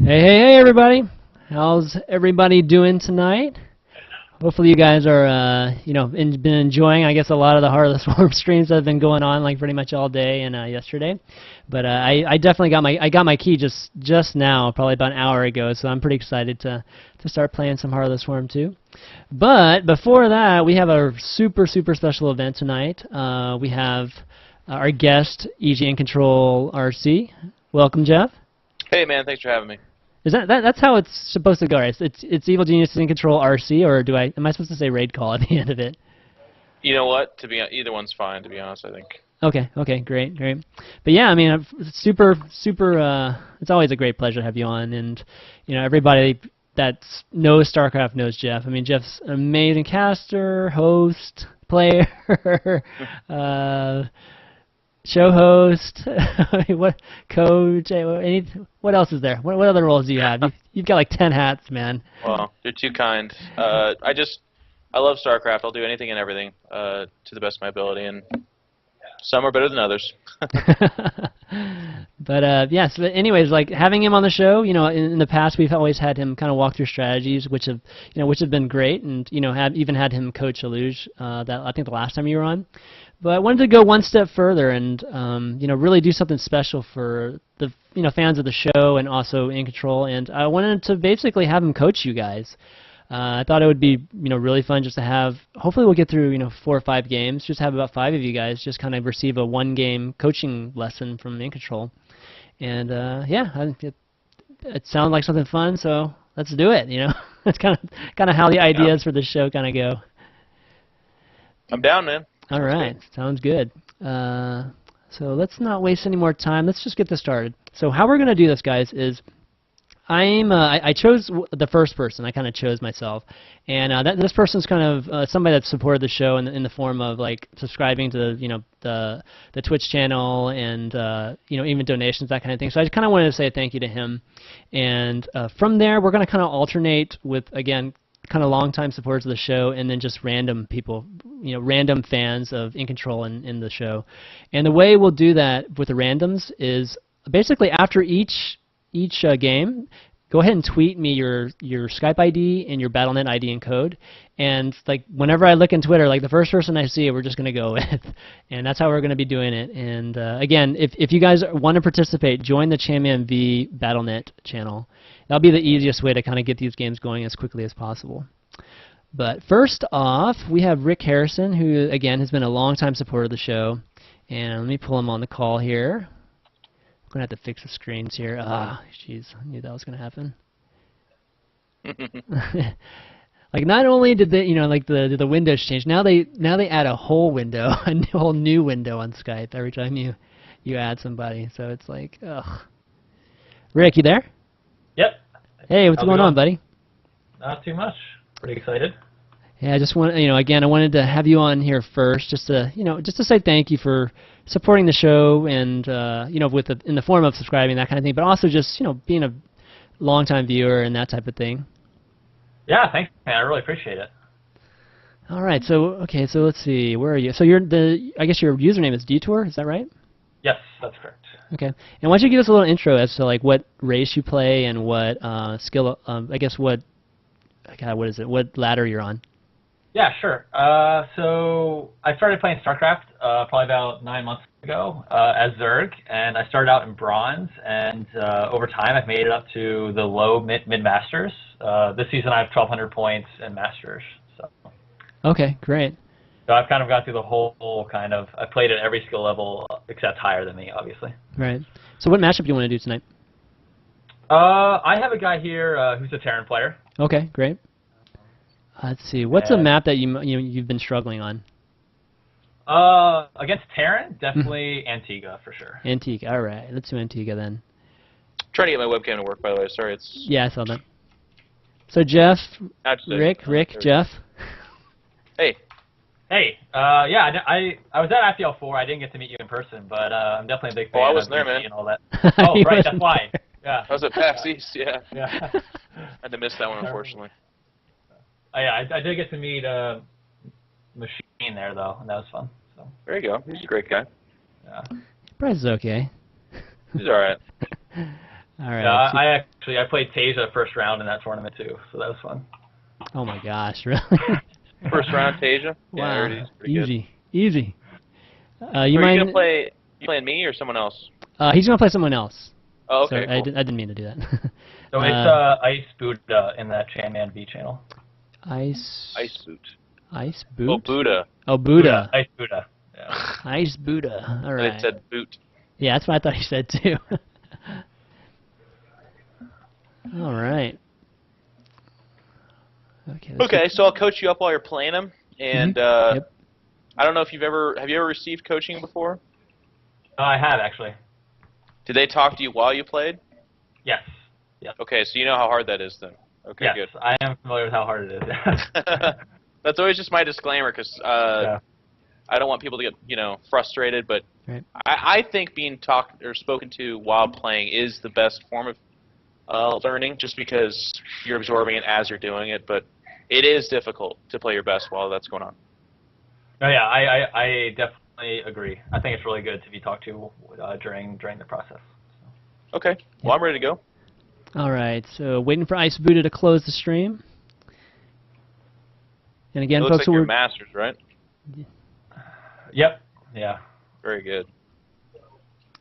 Hey, everybody. How's everybody doing tonight? Hopefully you guys are, been enjoying, I guess, a lot of the Heart of the Swarm streams that have been going on, like, pretty much all day and yesterday. But I definitely got my key just now, probably about an hour ago, so I'm pretty excited to start playing some Heart of the Swarm too. But before that, we have a super special event tonight. We have our guest, EG.iNcontroLRC. Welcome, Jeff. Hey, man, thanks for having me. Is that's how it's supposed to go, right? It's Evil Genius in Control RC, or am I supposed to say raid call at the end of it? You know what? Either one's fine, to be honest, I think. Okay, great. But yeah, I mean, super. It's always a great pleasure to have you on, and everybody that knows StarCraft knows Jeff. I mean, Jeff's an amazing caster, host, player, show host, what coach? What else is there? What other roles do you have? You've got like 10 hats, man. Well, you're too kind. I love StarCraft. I'll do anything and everything to the best of my ability, and some are better than others. But yeah. So anyways, like having him on the show, in the past we've always had him kind of walk through strategies, which have been great, and have even had him coach Aluge. That I think the last time you were on. But I wanted to go one step further and really do something special for the fans of the show and also in Control. And I wanted to basically have him coach you guys. I thought it would be really fun just to have. Hopefully we'll get through 4 or 5 games. Just have about 5 of you guys just kind of receive a 1-game coaching lesson from in Control. And yeah, it sounds like something fun. So let's do it. That's kind of how the ideas for the show kind of go. I'm down, man. All right, sounds good. So let's not waste any more time. Let's just get this started. So how we're going to do this, guys, is I chose the first person. I kind of chose myself, and this person's kind of somebody that supported the show in the form of like subscribing to the Twitch channel and even donations, that kind of thing. So I just kind of wanted to say thank you to him, and from there we're going to kind of alternate with kind of long-time supporters of the show, and then just random people, random fans of In Control in the show. And the way we'll do that with the randoms is basically after each game, go ahead and tweet me your Skype ID and your Battle.net ID and code. And like whenever I look in Twitter, like the first person I see, we're just going to go with. And that's how we're going to be doing it. And again, if you guys want to participate, join the ChanmanV Battle.net channel. That'll be the easiest way to kind of get these games going as quickly as possible. But first off, we have Rick Harrison, who, again, has been a long-time supporter of the show. And let me pull him on the call here. I'm going to have to fix the screens here. Ah, jeez, I knew that was going to happen. Like, not only did they, the windows change, now they add a whole window, a whole new window on Skype every time you add somebody. So it's like, ugh. Rick, you there? Yep. Hey, what's going on, buddy? Not too much. Pretty excited. Yeah, I just want, again, I wanted to have you on here first, just to say thank you for supporting the show and, in the form of subscribing, that kind of thing, but also just, being a longtime viewer and that type of thing. Yeah, thanks, man. I really appreciate it. All right, so let's see, where are you? So I guess your username is Detour, is that right? Yes, that's correct. Okay, and why don't you give us a little intro as to like what race you play and what skill, I guess what ladder you're on? Yeah, sure. So I started playing StarCraft probably about 9 months ago as Zerg, and I started out in Bronze, and over time I've made it up to the low mid-Masters. This season I have 1,200 points in Masters. So. Okay, great. So I've kind of gone through the whole kind of, I played at every skill level except higher than me, obviously. Right. So what matchup do you want to do tonight? I have a guy here who's a Terran player. Okay, great. Let's see. What's a map that you've been struggling on? Against Terran, definitely Antigua for sure. Antigua. All right. Let's do Antigua then. I'm trying to get my webcam to work, by the way. Sorry, it's... Yeah, I saw that. So Jeff, Rick, Jeff. Hey. Hey, yeah, I was at IPL 4. I didn't get to meet you in person, but I'm definitely a big fan. Oh, I wasn't of there, man. and all that. Oh, right, that's why. Yeah. I was at PAX East, yeah. Yeah. I had to miss that one, unfortunately. Oh, yeah, I did get to meet Machine there, though, and that was fun. So. There you go. He's a great guy. Yeah. Price is okay. He's all right. All right. Yeah, I played Tasia first round in that tournament too, so that was fun. Oh my gosh, really? First round, Tasia. Wow. Yeah, Erdy's pretty good. Easy. You Are you mind? gonna play? You playing me or someone else? He's gonna play someone else. Oh, okay, So cool. I didn't mean to do that. So it's Ice Buddha in that ChanmanV channel. Ice Boot. Ice boot. Oh, Buddha. Oh, Buddha. Ice Buddha. Yeah. Ice Buddha. All right. It said boot. Yeah, that's what I thought he said too. All right. Okay, so I'll coach you up while you're playing them, and Yep. I don't know if have you ever received coaching before? I have actually. Did they talk to you while you played? Yes. Yes. Okay, so you know how hard that is then. Okay, Yes, good. I am familiar with how hard it is. That's always just my disclaimer, because Yeah. I don't want people to get frustrated. But Right. I think being talked or spoken to while playing is the best form of learning, just because you're absorbing it as you're doing it. But it is difficult to play your best while that's going on. Oh yeah, I definitely agree. I think it's really good to be talked to during the process. Okay, well I'm ready to go. All right. So waiting for Ice Buddha to close the stream. And again, It looks folks, like you're masters, right? Yep. Yeah. Very good.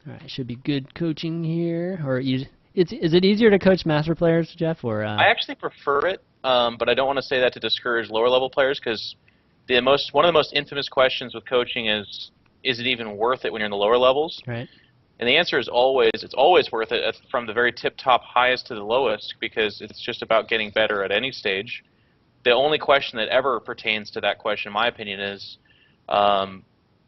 all right, should be good coaching here. Or is it easier to coach master players, Jeff? Or I actually prefer it, but I don't want to say that to discourage lower level players, because one of the most infamous questions with coaching is it even worth it when you're in the lower levels? right? And the answer is it's always worth it from the very tip-top highest to the lowest, because it's just about getting better at any stage. The only question that ever pertains to that question, in my opinion, is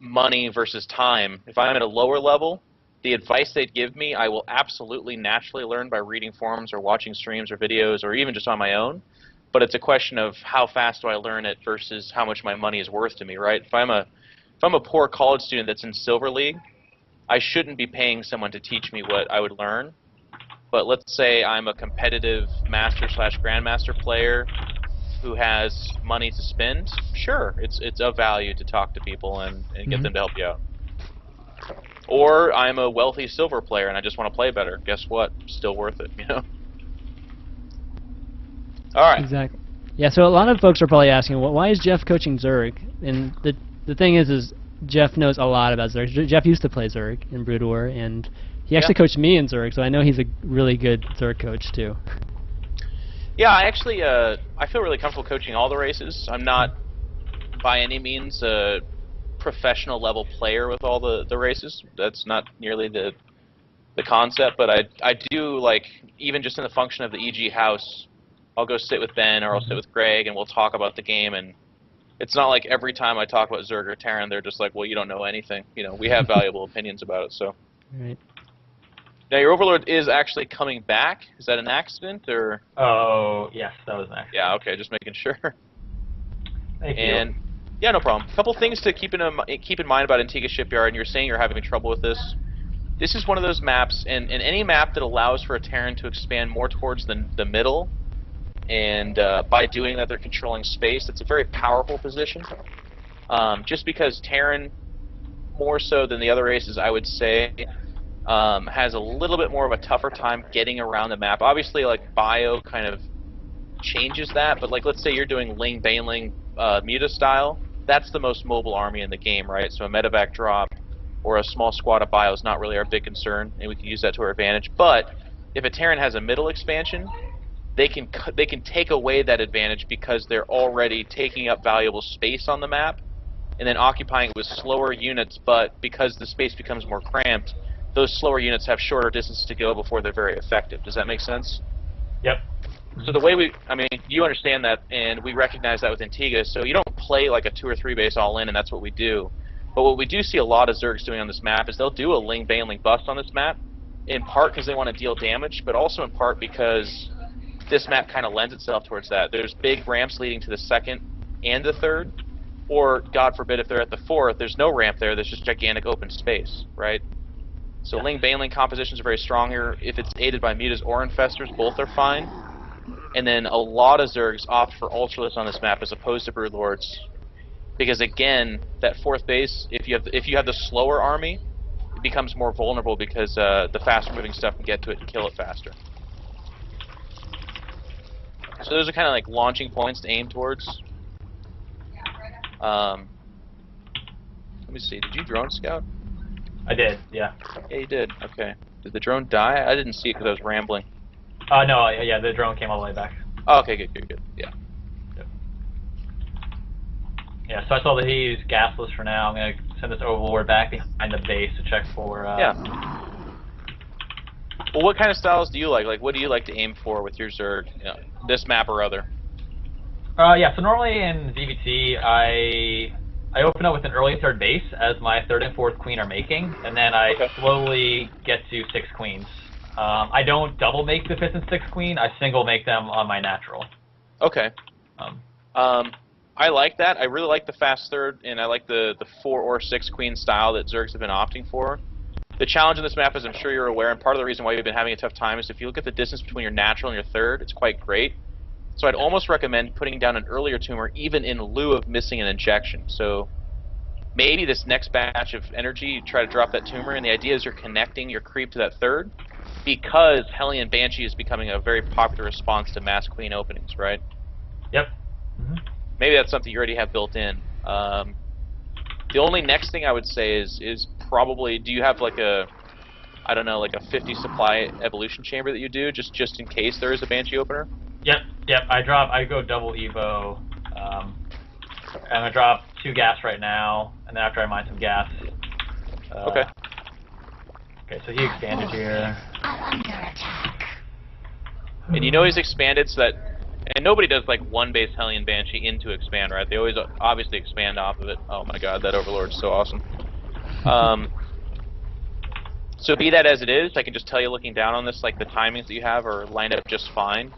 money versus time. If I'm at a lower level, the advice they'd give me, I will absolutely naturally learn by reading forums or watching streams or videos or even just on my own. But it's a question of how fast do I learn it versus how much my money is worth to me, right? If I'm a poor college student that's in Silver League, I shouldn't be paying someone to teach me what I would learn. But let's say I'm a competitive master/grandmaster player who has money to spend. Sure, it's of value to talk to people and get them to help you out. Or I'm a wealthy silver player and I just want to play better. Guess what? Still worth it, All right. Exactly. Yeah. So a lot of folks are probably asking, well, why is Jeff coaching Zerg? And the thing is Jeff knows a lot about Zerg. Jeff used to play Zerg in Brood War, and he actually coached me in Zerg, so I know he's a really good Zerg coach too. Yeah, I actually I feel really comfortable coaching all the races. I'm not by any means a professional level player with all the races. That's not nearly the concept, but I do, like, even just in the function of the EG house, I'll go sit with Ben or I'll sit with Greg and we'll talk about the game, and it's not like every time I talk about Zerg or Terran they're just like, well, you don't know anything. We have valuable opinions about it. So Right. now your Overlord is actually coming back. Is that an accident or? Oh yes, that was an accident. Yeah, okay, just making sure. Thank And you. yeah, no problem. A couple things to keep in mind about Antigua Shipyard, and you're saying you're having trouble with this. This is one of those maps, and any map that allows for a Terran to expand more towards the middle, and by doing that they're controlling space, it's a very powerful position. Just because Terran, more so than the other races, I would say, has a little bit more of a tougher time getting around the map. Obviously, like, Bio kind of changes that, but like, let's say you're doing Ling Baneling Muta style, that's the most mobile army in the game, right? So a medevac drop or a small squad of Bio is not really our big concern, and we can use that to our advantage. But if a Terran has a middle expansion, they can take away that advantage because they're already taking up valuable space on the map and then occupying it with slower units, but because the space becomes more cramped, those slower units have shorter distance to go before they're very effective. Does that make sense? Yep. So the way you understand that, and we recognize that with Antigua, so you don't play like a 2 or 3 base all in, and that's what we do. But what we do see a lot of Zergs doing on this map is they'll do a Ling Baneling bust on this map, in part because they want to deal damage, but also in part because this map kind of lends itself towards that. There's big ramps leading to the 2nd and the 3rd, or, God forbid, if they're at the 4th, there's no ramp there, there's just gigantic open space, right? So Ling Baneling compositions are very strong here. If it's aided by Mutas or Infestors, both are fine. And then a lot of Zergs opt for Ultralisk on this map as opposed to Broodlords, because again, that 4th base, if you have the slower army, it becomes more vulnerable because the faster moving stuff can get to it and kill it faster. So those are kind of like launching points to aim towards. Let me see. Did you drone scout? I did, yeah. Yeah, you did. Okay. Did the drone die? I didn't see it because I was rambling. No, yeah, the drone came all the way back. Oh, okay, good. Yeah. Yep. Yeah, so I saw that he used gasless for now. I'm going to send this overlord back behind the base to check for... Yeah. Well, what kind of styles do you like? Like, what do you like to aim for with your Zerg? You know, this map or other? Yeah, so normally in ZVT, I open up with an early third base as my third and fourth queen are making, and then I slowly get to 6 queens. I don't double make the 5th and 6th queen, I single make them on my natural. Okay. I like that. I really like the fast third, and I like the 4 or 6 queen style that Zergs have been opting for. The challenge in this map, as I'm sure you're aware, and part of the reason why you've been having a tough time, is if you look at the distance between your natural and your third, it's quite great. So I'd almost recommend putting down an earlier tumor, even in lieu of missing an injection. So maybe this next batch of energy, you try to drop that tumor, and the idea is you're connecting your creep to that third, because Hellion Banshee is becoming a very popular response to mass queen openings, right? Yep. Mm-hmm. Maybe that's something you already have built in. The only next thing I would say is probably, do you have like a, I don't know, like a 50 supply evolution chamber that you do, just in case there is a Banshee opener? Yep. I go double Evo. I'm gonna drop 2 gas right now, and then after I mine some gas. Okay. Okay, so he expanded here. Under attack. And you know he's expanded so that, and nobody does like one base Hellion Banshee into expand, right? They always obviously expand off of it. Oh my god, that Overlord's so awesome. So be that as it is, I can just tell you looking down on this, like the timings that you have are lined up just fine.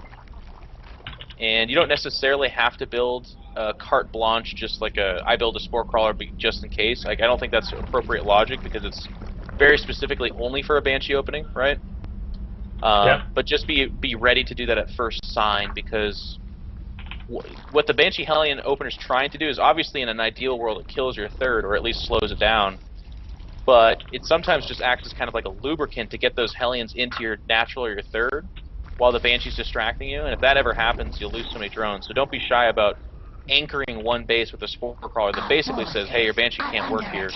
And you don't necessarily have to build a carte blanche, just like I build a spore crawler just in case. Like, I don't think that's appropriate logic because it's very specifically only for a Banshee opening, right? But just be ready to do that at first sign, because what the Banshee Hellion opener is trying to do is, obviously in an ideal world it kills your third or at least slows it down, but it sometimes just acts as kind of like a lubricant to get those Hellions into your natural or your third while the Banshee's distracting you, and if that ever happens, you'll lose so many drones. So don't be shy about anchoring one base with a spore crawler that basically says, hey, your Banshee can't work here,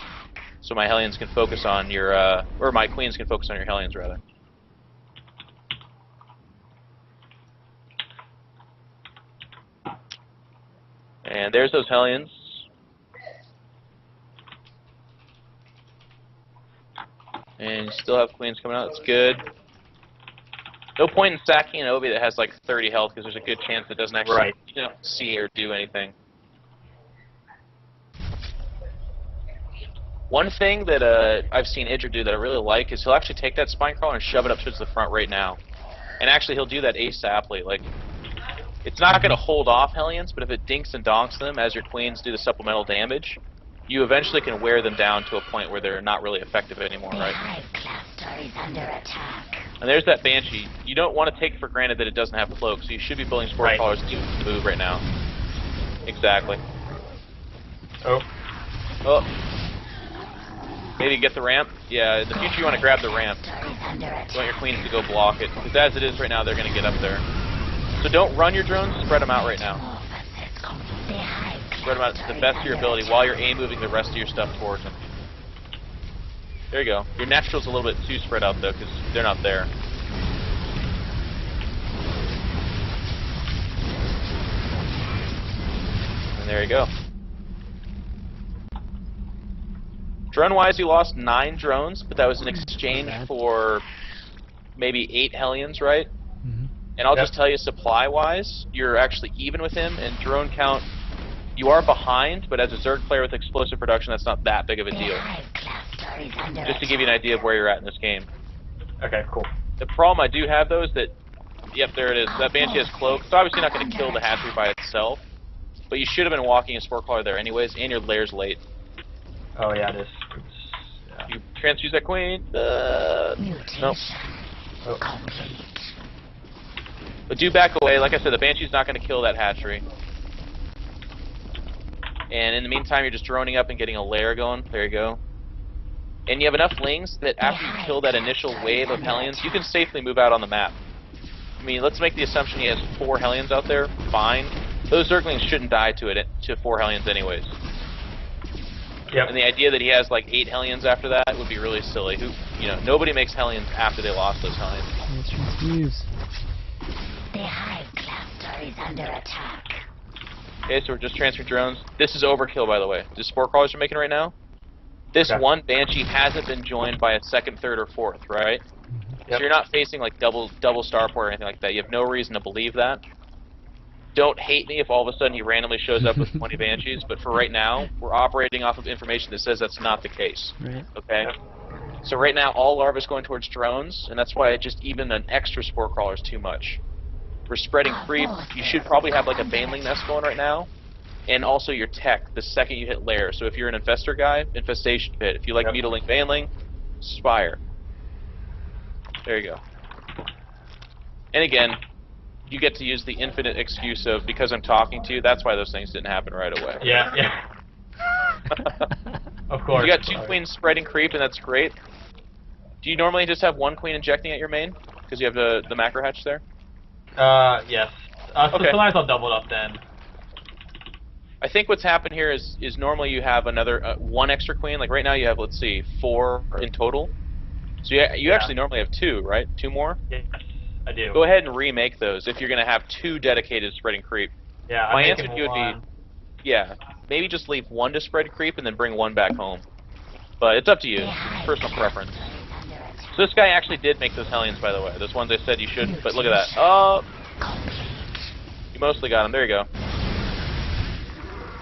so my Hellions can focus on your, or my Queens can focus on your Hellions, rather. And there's those Hellions. And you still have Queens coming out, that's good. No point in stacking an Obi that has like 30 health, because there's a good chance it doesn't actually see or do anything. One thing that I've seen Idra do that I really like is he'll actually take that spine crawler and shove it up towards the front right now. And actually he'll do that ASAPly. Like, it's not going to hold off Hellions, but if it dinks and donks them as your Queens do the supplemental damage, you eventually can wear them down to a point where they're not really effective anymore, right? Hive cluster is under attack. And there's that Banshee. You don't want to take for granted that it doesn't have cloak, so you should be building spore crawlers to move right now. Exactly. Oh. Maybe get the ramp? Yeah, in the future you want to grab the ramp. You want your Queens to go block it, because as it is right now, they're going to get up there. So don't run your drones, spread them out right now. Spread them out to the best of your ability while you're moving the rest of your stuff towards them. There you go. Your natural's a little bit too spread out though, because they're not there. And there you go. Drone-wise, you lost 9 drones, but that was in exchange for maybe 8 Hellions, right? And I'll just tell you, supply-wise, you're actually even with him, and drone count, you are behind, but as a Zerg player with explosive production, that's not that big of a deal. Just to give you an idea of where you're at in this game. Okay, cool. The problem I do have, though, is that, yep, there it is. That Banshee has cloak. It's obviously not going to kill the hatchery by itself, but you should have been walking a spore crawler there anyways, and your lair's late. Oh, yeah, it is. Yeah. You transfuse that Queen. Nope. Oh. But do back away. Like I said, the Banshee's not going to kill that hatchery. And in the meantime, you're just droning up and getting a lair going. There you go. and you have enough lings that after you kill that initial wave of Hellions, you can safely move out on the map. I mean, let's make the assumption he has 4 Hellions out there. Fine. Those Zerglings shouldn't die to 4 Hellions anyways. Yep. And the idea that he has like 8 Hellions after that would be really silly. Nobody makes Hellions after they lost those Hellions. Let's refuse. The Hive Cluster is under attack. Okay, so we're just transferring drones. This is overkill, by the way. The Spore Crawlers are making right now. This one Banshee hasn't been joined by a 2nd, 3rd, or 4th, right? Yep. So you're not facing like double Starport or anything like that. You have no reason to believe that. Don't hate me if all of a sudden he randomly shows up with 20 Banshees, but for right now, we're operating off of information that says that's not the case. Right. Okay? So right now, all larvae is going towards drones, and that's why just even an extra Spore Crawler is too much. We're spreading creep. You should probably have like a Baneling nest going right now, and also your tech the second you hit lair. So if you're an Infestor guy, Infestation Pit. If you like Mutiling Baneling, Spire. There you go. And again, you get to use the infinite excuse of, because I'm talking to you, that's why those things didn't happen right away. Yeah. Of course. You got 2 queens spreading creep, and that's great. Do you normally just have 1 queen injecting at your main? Because you have the macro hatch there? Yes. So sometimes I'll double it up then. I think what's happened here is normally you have another 1 extra queen. Like right now you have, let's see, 4 in total. So you actually normally have 2, right? 2 more? Yes, I do. Go ahead and remake those if you're going to have 2 dedicated spreading creep. Yeah, My answer to you would be, yeah, maybe just leave 1 to spread creep and then bring 1 back home. But it's up to you. It's personal preference. So this guy actually did make those Hellions, by the way. Those ones I said you shouldn't, but look at that. Oh! You mostly got them. There you go.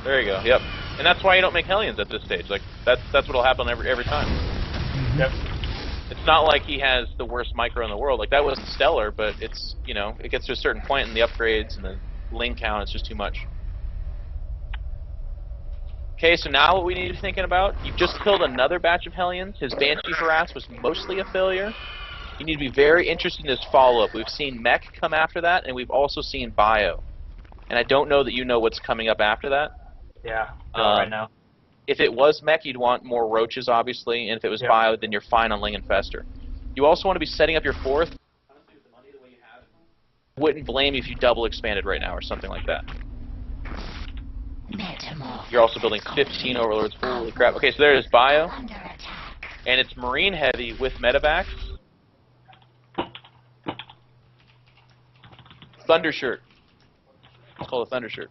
There you go. Yep. And that's why you don't make Hellions at this stage. Like that's what'll happen every time. Yep. It's not like he has the worst micro in the world. Like that wasn't stellar, but it's it gets to a certain point in the upgrades and the ling count. It's just too much. Okay, so now what we need to be thinking about, you've just killed another batch of Hellions. His Banshee harass was mostly a failure. You need to be very interested in his follow-up. We've seen Mech come after that, and we've also seen Bio. And I don't know that you know what's coming up after that. Yeah, right now. If it was Mech, you'd want more Roaches, obviously, and if it was Bio, then you're fine on Ling Infestor. You also want to be setting up your 4th. Wouldn't blame you if you double expanded right now or something like that. You're also building 15 Overlords. Holy crap. Okay, so there is Bio. And it's Marine heavy with Medevacs. Thundershirt. It's called a Thundershirt.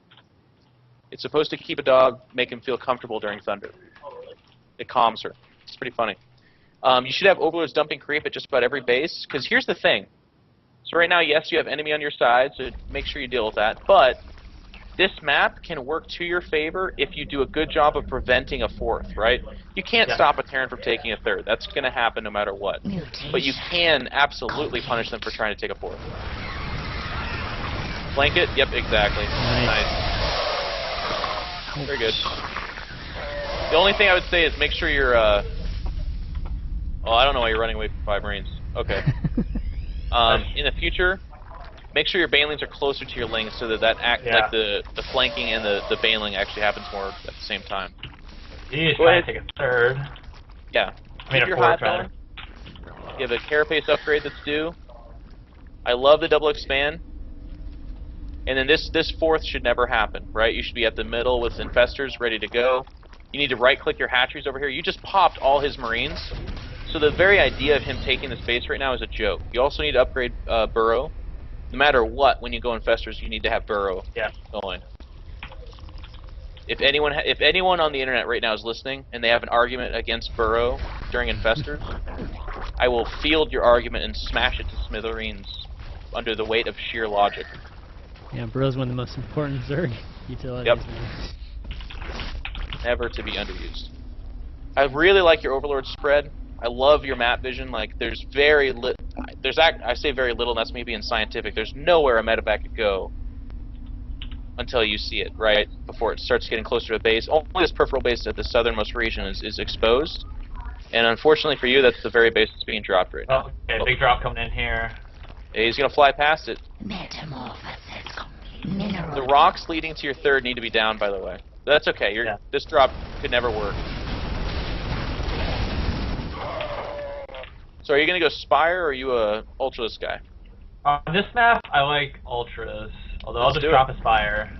It's supposed to keep a dog, make him feel comfortable during thunder. It calms her. It's pretty funny. You should have Overlords dumping creep at just about every base, because here's the thing. So right now, yes, you have enemy on your side, so make sure you deal with that. But this map can work to your favor if you do a good job of preventing a 4th, right? You can't stop a Terran from taking a 3rd. That's going to happen no matter what. But you can absolutely punish them for trying to take a 4th. Flank it? Yep, exactly. Nice. Very good. The only thing I would say is make sure you're, oh, I don't know why you're running away from 5 Marines. Okay. In the future, make sure your Banelings are closer to your Lings so that like the flanking and the Baneling actually happens more at the same time. He's trying to take a 3rd. Yeah. I mean, Keep a your 4th, hot going. You have a Carapace upgrade that's due. I love the double expand. And then this 4th should never happen, right? You should be at the middle with Infestors ready to go. You need to right-click your hatcheries over here. You just popped all his Marines. So the very idea of him taking this base right now is a joke. You also need to upgrade Burrow. No matter what, when you go Infestors, you need to have Burrow going. If anyone on the internet right now is listening and they have an argument against Burrow during Infestors, I will field your argument and smash it to smithereens under the weight of sheer logic. Yeah, Burrow's one of the most important Zerg utilities. Yep. Never to be underused. I really like your Overlord spread. I love your map vision. Like, there's very little. I say very little, and that's me being scientific. There's nowhere a medevac could go until you see it, right? Before it starts getting closer to the base. Only this peripheral base at the southernmost region is exposed. And unfortunately for you, that's the very base that's being dropped right now. Oh, okay, big drop coming in here. He's going to fly past it. Metamorphosis. The rocks leading to your 3rd need to be down, by the way. That's okay. This drop could never work. So are you gonna go Spire or are you a Ultralist guy? On this map, I like Ultras, although I'll Let's just do drop a Spire.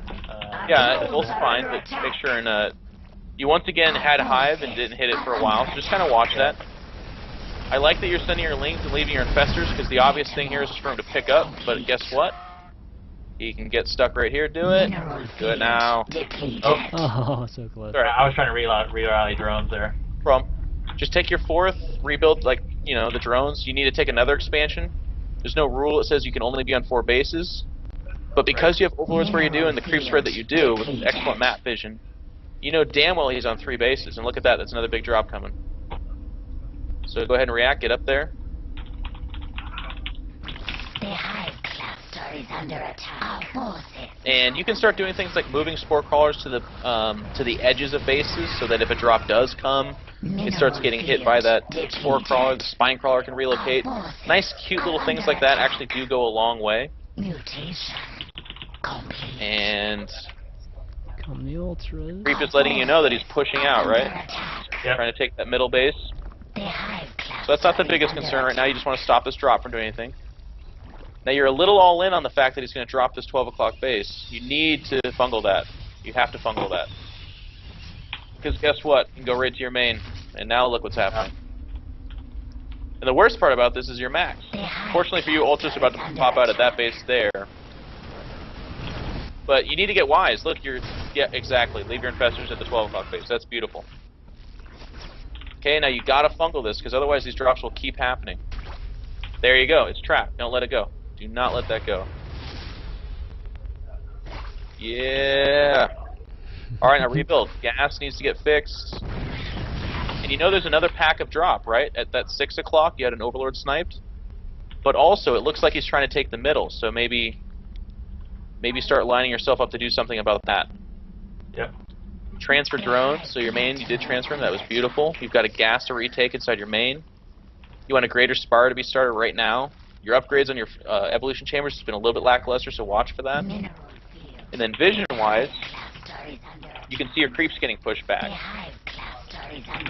Yeah, Ult's fine, but make sure and you once again had Hive and didn't hit it for a while, so just kind of watch that. I like that you're sending your Lings and leaving your Infestors, because the obvious thing here is for him to pick up, but guess what? He can get stuck right here, do it. Do it now. Oh, so close. Sorry, I was trying to re-rally drones there. From. Just take your 4th, rebuild, like, you know, the drones. You need to take another expansion. There's no rule that says you can only be on 4 bases. But because you have Overlords where you do and the creep spread that you do, with excellent map vision, you know damn well he's on 3 bases. And look at that, that's another big drop coming. So go ahead and react, get up there. The hive cluster is under attack. Our forces. And you can start doing things like moving spore crawlers to the edges of bases, so that if a drop does come, it starts getting hit by that spore crawler. The spine crawler can relocate. Nice, cute little things like that actually do go a long way. Mutation complete. And Come the Ultras. Creep is letting you know that he's pushing out, right? Yep. Trying to take that middle base. The hive So that's not the biggest concern right now. You just want to stop this drop from doing anything. Now you're a little all in on the fact that he's going to drop this 12 o'clock base. You need to fungal that. You have to fungal that. Because guess what? You can go right to your main. And now look what's happening. And the worst part about this is your max. Fortunately for you, Ultra's about to pop out at that base there. But you need to get wise. Look, you're... Yeah, exactly. Leave your Infestors at the 12 o'clock base. That's beautiful. Okay, now you gotta fungal this, because otherwise these drops will keep happening. There you go. It's trapped. Don't let it go. Do not let that go. Yeah. Alright, now rebuild. Gas needs to get fixed. And you know there's another pack of drop, right? At that 6 o'clock, you had an Overlord sniped. But also, it looks like he's trying to take the middle, so maybe start lining yourself up to do something about that. Yep. Transfer drones, so your main, you did transfer him, that was beautiful. You've got a gas to retake inside your main. You want a greater spire to be started right now. Your upgrades on your evolution chambers has been a little bit lackluster, so watch for that. And then vision-wise, you can see your creeps getting pushed back.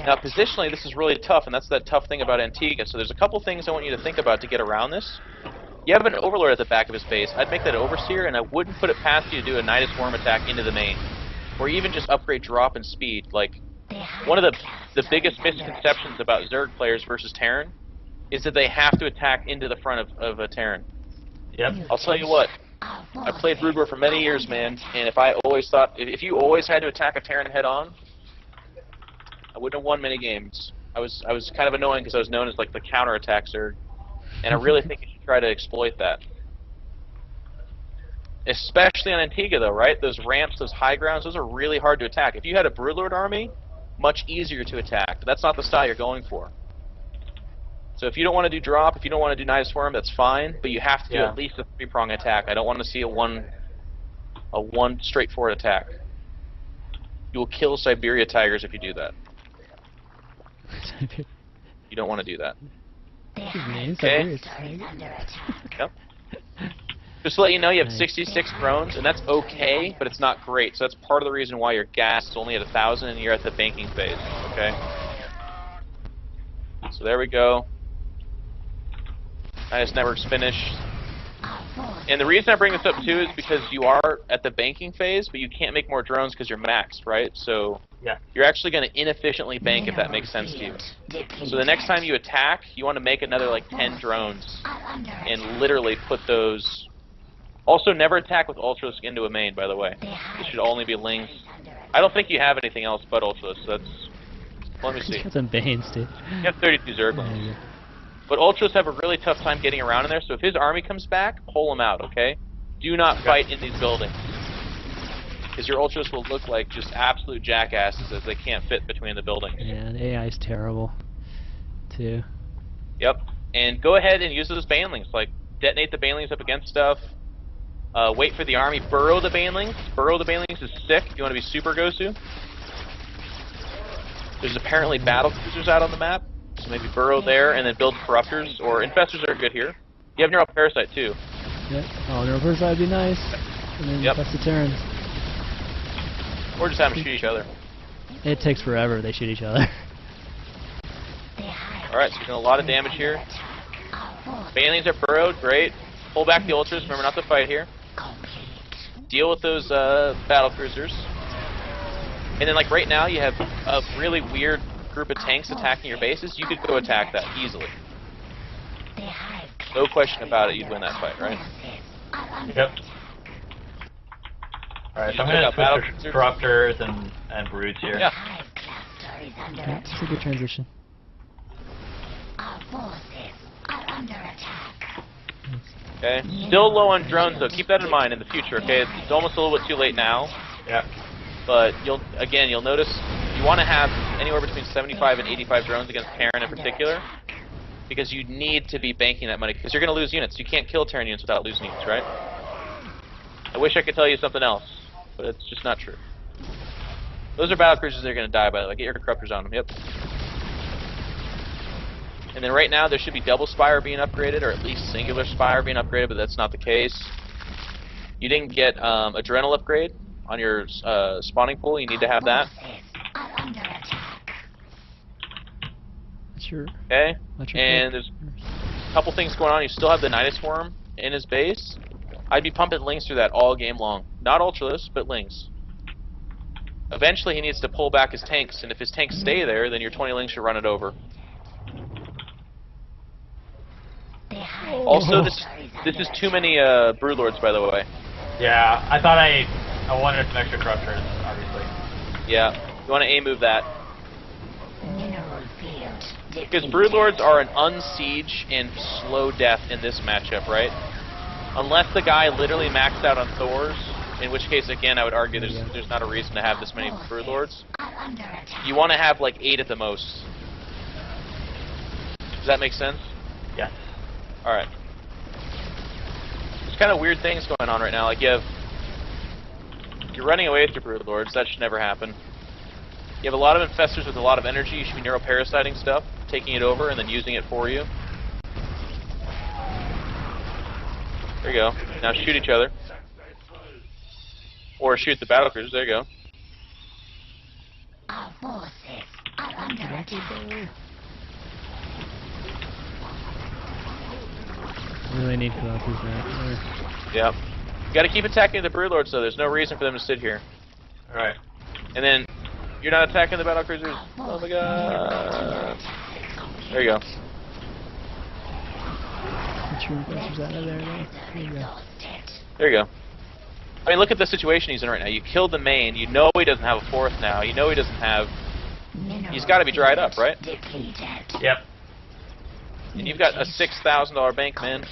Now positionally, this is really tough, and that's that tough thing about Antigua. So there's a couple things I want you to think about to get around this. You have an Overlord at the back of his base. I'd make that Overseer, and I wouldn't put it past you to do a Nidus Worm attack into the main. Or even just upgrade drop and speed. Like, one of the biggest misconceptions about Zerg players versus Terran is that they have to attack into the front of a Terran. Yep. I'll tell you what, I played Brood War for many years, man, and if you always had to attack a Terran head on, I wouldn't have won many games. I was kind of annoying because I was known as like the counter-attack Zerg, and I really think you should try to exploit that. Especially on Antigua, though, right? Those ramps, those high grounds, those are really hard to attack. If you had a Broodlord army, much easier to attack. But that's not the style you're going for. So if you don't want to do drop, if you don't want to do Nidus Worm, that's fine. But you have to do at least a 3-prong attack. I don't want to see a one straightforward attack. You will kill Siberia Tigers if you do that. You don't want to do that. Okay? Yep. Just to let you know, you have 66 drones, and that's okay, but it's not great. So that's part of the reason why your gas is only at 1,000 and you're at the banking phase. Okay. So there we go. Nice networks finished. And the reason I bring this up too is because you are at the banking phase, but you can't make more drones because you're maxed, right? So you're actually going to inefficiently bank, if that makes sense to you. So the next time you attack, you want to make another like 10 drones and literally put those. Also, never attack with Ultralisk into a main, by the way. This should only be Lings. I don't think you have anything else but Ultralisk, so that's... Let me see. Got some Banes, dude. You have 32 Zerglings. But Ultras have a really tough time getting around in there, so if his army comes back, pull him out, okay? Do not fight in these buildings. Because your Ultras will look like just absolute jackasses as they can't fit between the buildings. Yeah, the AI is terrible, too. Yep. And go ahead and use those Banelings. Like, detonate the Banelings up against stuff. Wait for the army. Burrow the Banelings. Burrow the Banelings is sick if you want to be super Gosu. There's apparently battle cruisers out on the map, so maybe burrow there and then build corruptors, or infestors are good here. You have neural parasite too. Yep. Oh, neural parasite would be nice. And then infest the turns. Or just have them shoot each other. It takes forever. They shoot each other. Alright, so you're doing a lot of damage here. Banelings are burrowed, great. Pull back the ultras, remember not to fight here. Deal with those battle cruisers. And then like right now you have a really weird group of tanks attacking your bases. You could go attack that easily. No question about it, you'd win that fight, right? Yep. Alright, so I'm going to switch to Disruptors and Brutes here. Yeah. Okay, it's a good transition. Okay. Still low on drones though, keep that in mind in the future, okay? It's almost a little bit too late now. Yep. But you'll notice you want to have anywhere between 75 and 85 drones against Terran in particular, because you need to be banking that money, because you're going to lose units. You can't kill Terran units without losing units, right? I wish I could tell you something else, but it's just not true. Those are battle cruisers that are going to die, by the way. Get your corruptors on them, yep. And then right now there should be double spire being upgraded, or at least singular spire being upgraded, but that's not the case. You didn't get adrenal upgrade on your spawning pool. You need to have that. Sure. Okay. And there's a couple things going on. You still have the Nidus Worm in his base. I'd be pumping Lings through that all game long. Not Ultraless, but Lings. Eventually he needs to pull back his tanks, and if his tanks stay there, then your 20 Lings should run it over. Also, this is too many Broodlords, by the way. Yeah, I thought I wanted some extra Corruptors, obviously. Yeah, you want to A-move that. Because Broodlords are an unsiege and slow death in this matchup, right? Unless the guy literally maxed out on Thors, in which case, again, I would argue there's not a reason to have this many Broodlords. You want to have like 8 at the most. Does that make sense? Yes. Alright. There's kind of weird things going on right now. Like you're running away with your Broodlords. That should never happen. You have a lot of infestors with a lot of energy. You should be neuroparasiting stuff, taking it over, and then using it for you. There you go. Now shoot each other. Or shoot the battlecruisers. There you go. Our forces are under attack. Really need Colossus now. Yep. You gotta keep attacking the Broodlords, though. There's no reason for them to sit here. Alright. And then, you're not attacking the battlecruisers. Oh my god. There you go. Get your infestors out of there now. There you go. There you go. I mean, look at the situation he's in right now. You killed the main. You know he doesn't have a fourth now. You know he doesn't have... He's got to be dried up, right? Yep. And you've got a $6,000 bank, man.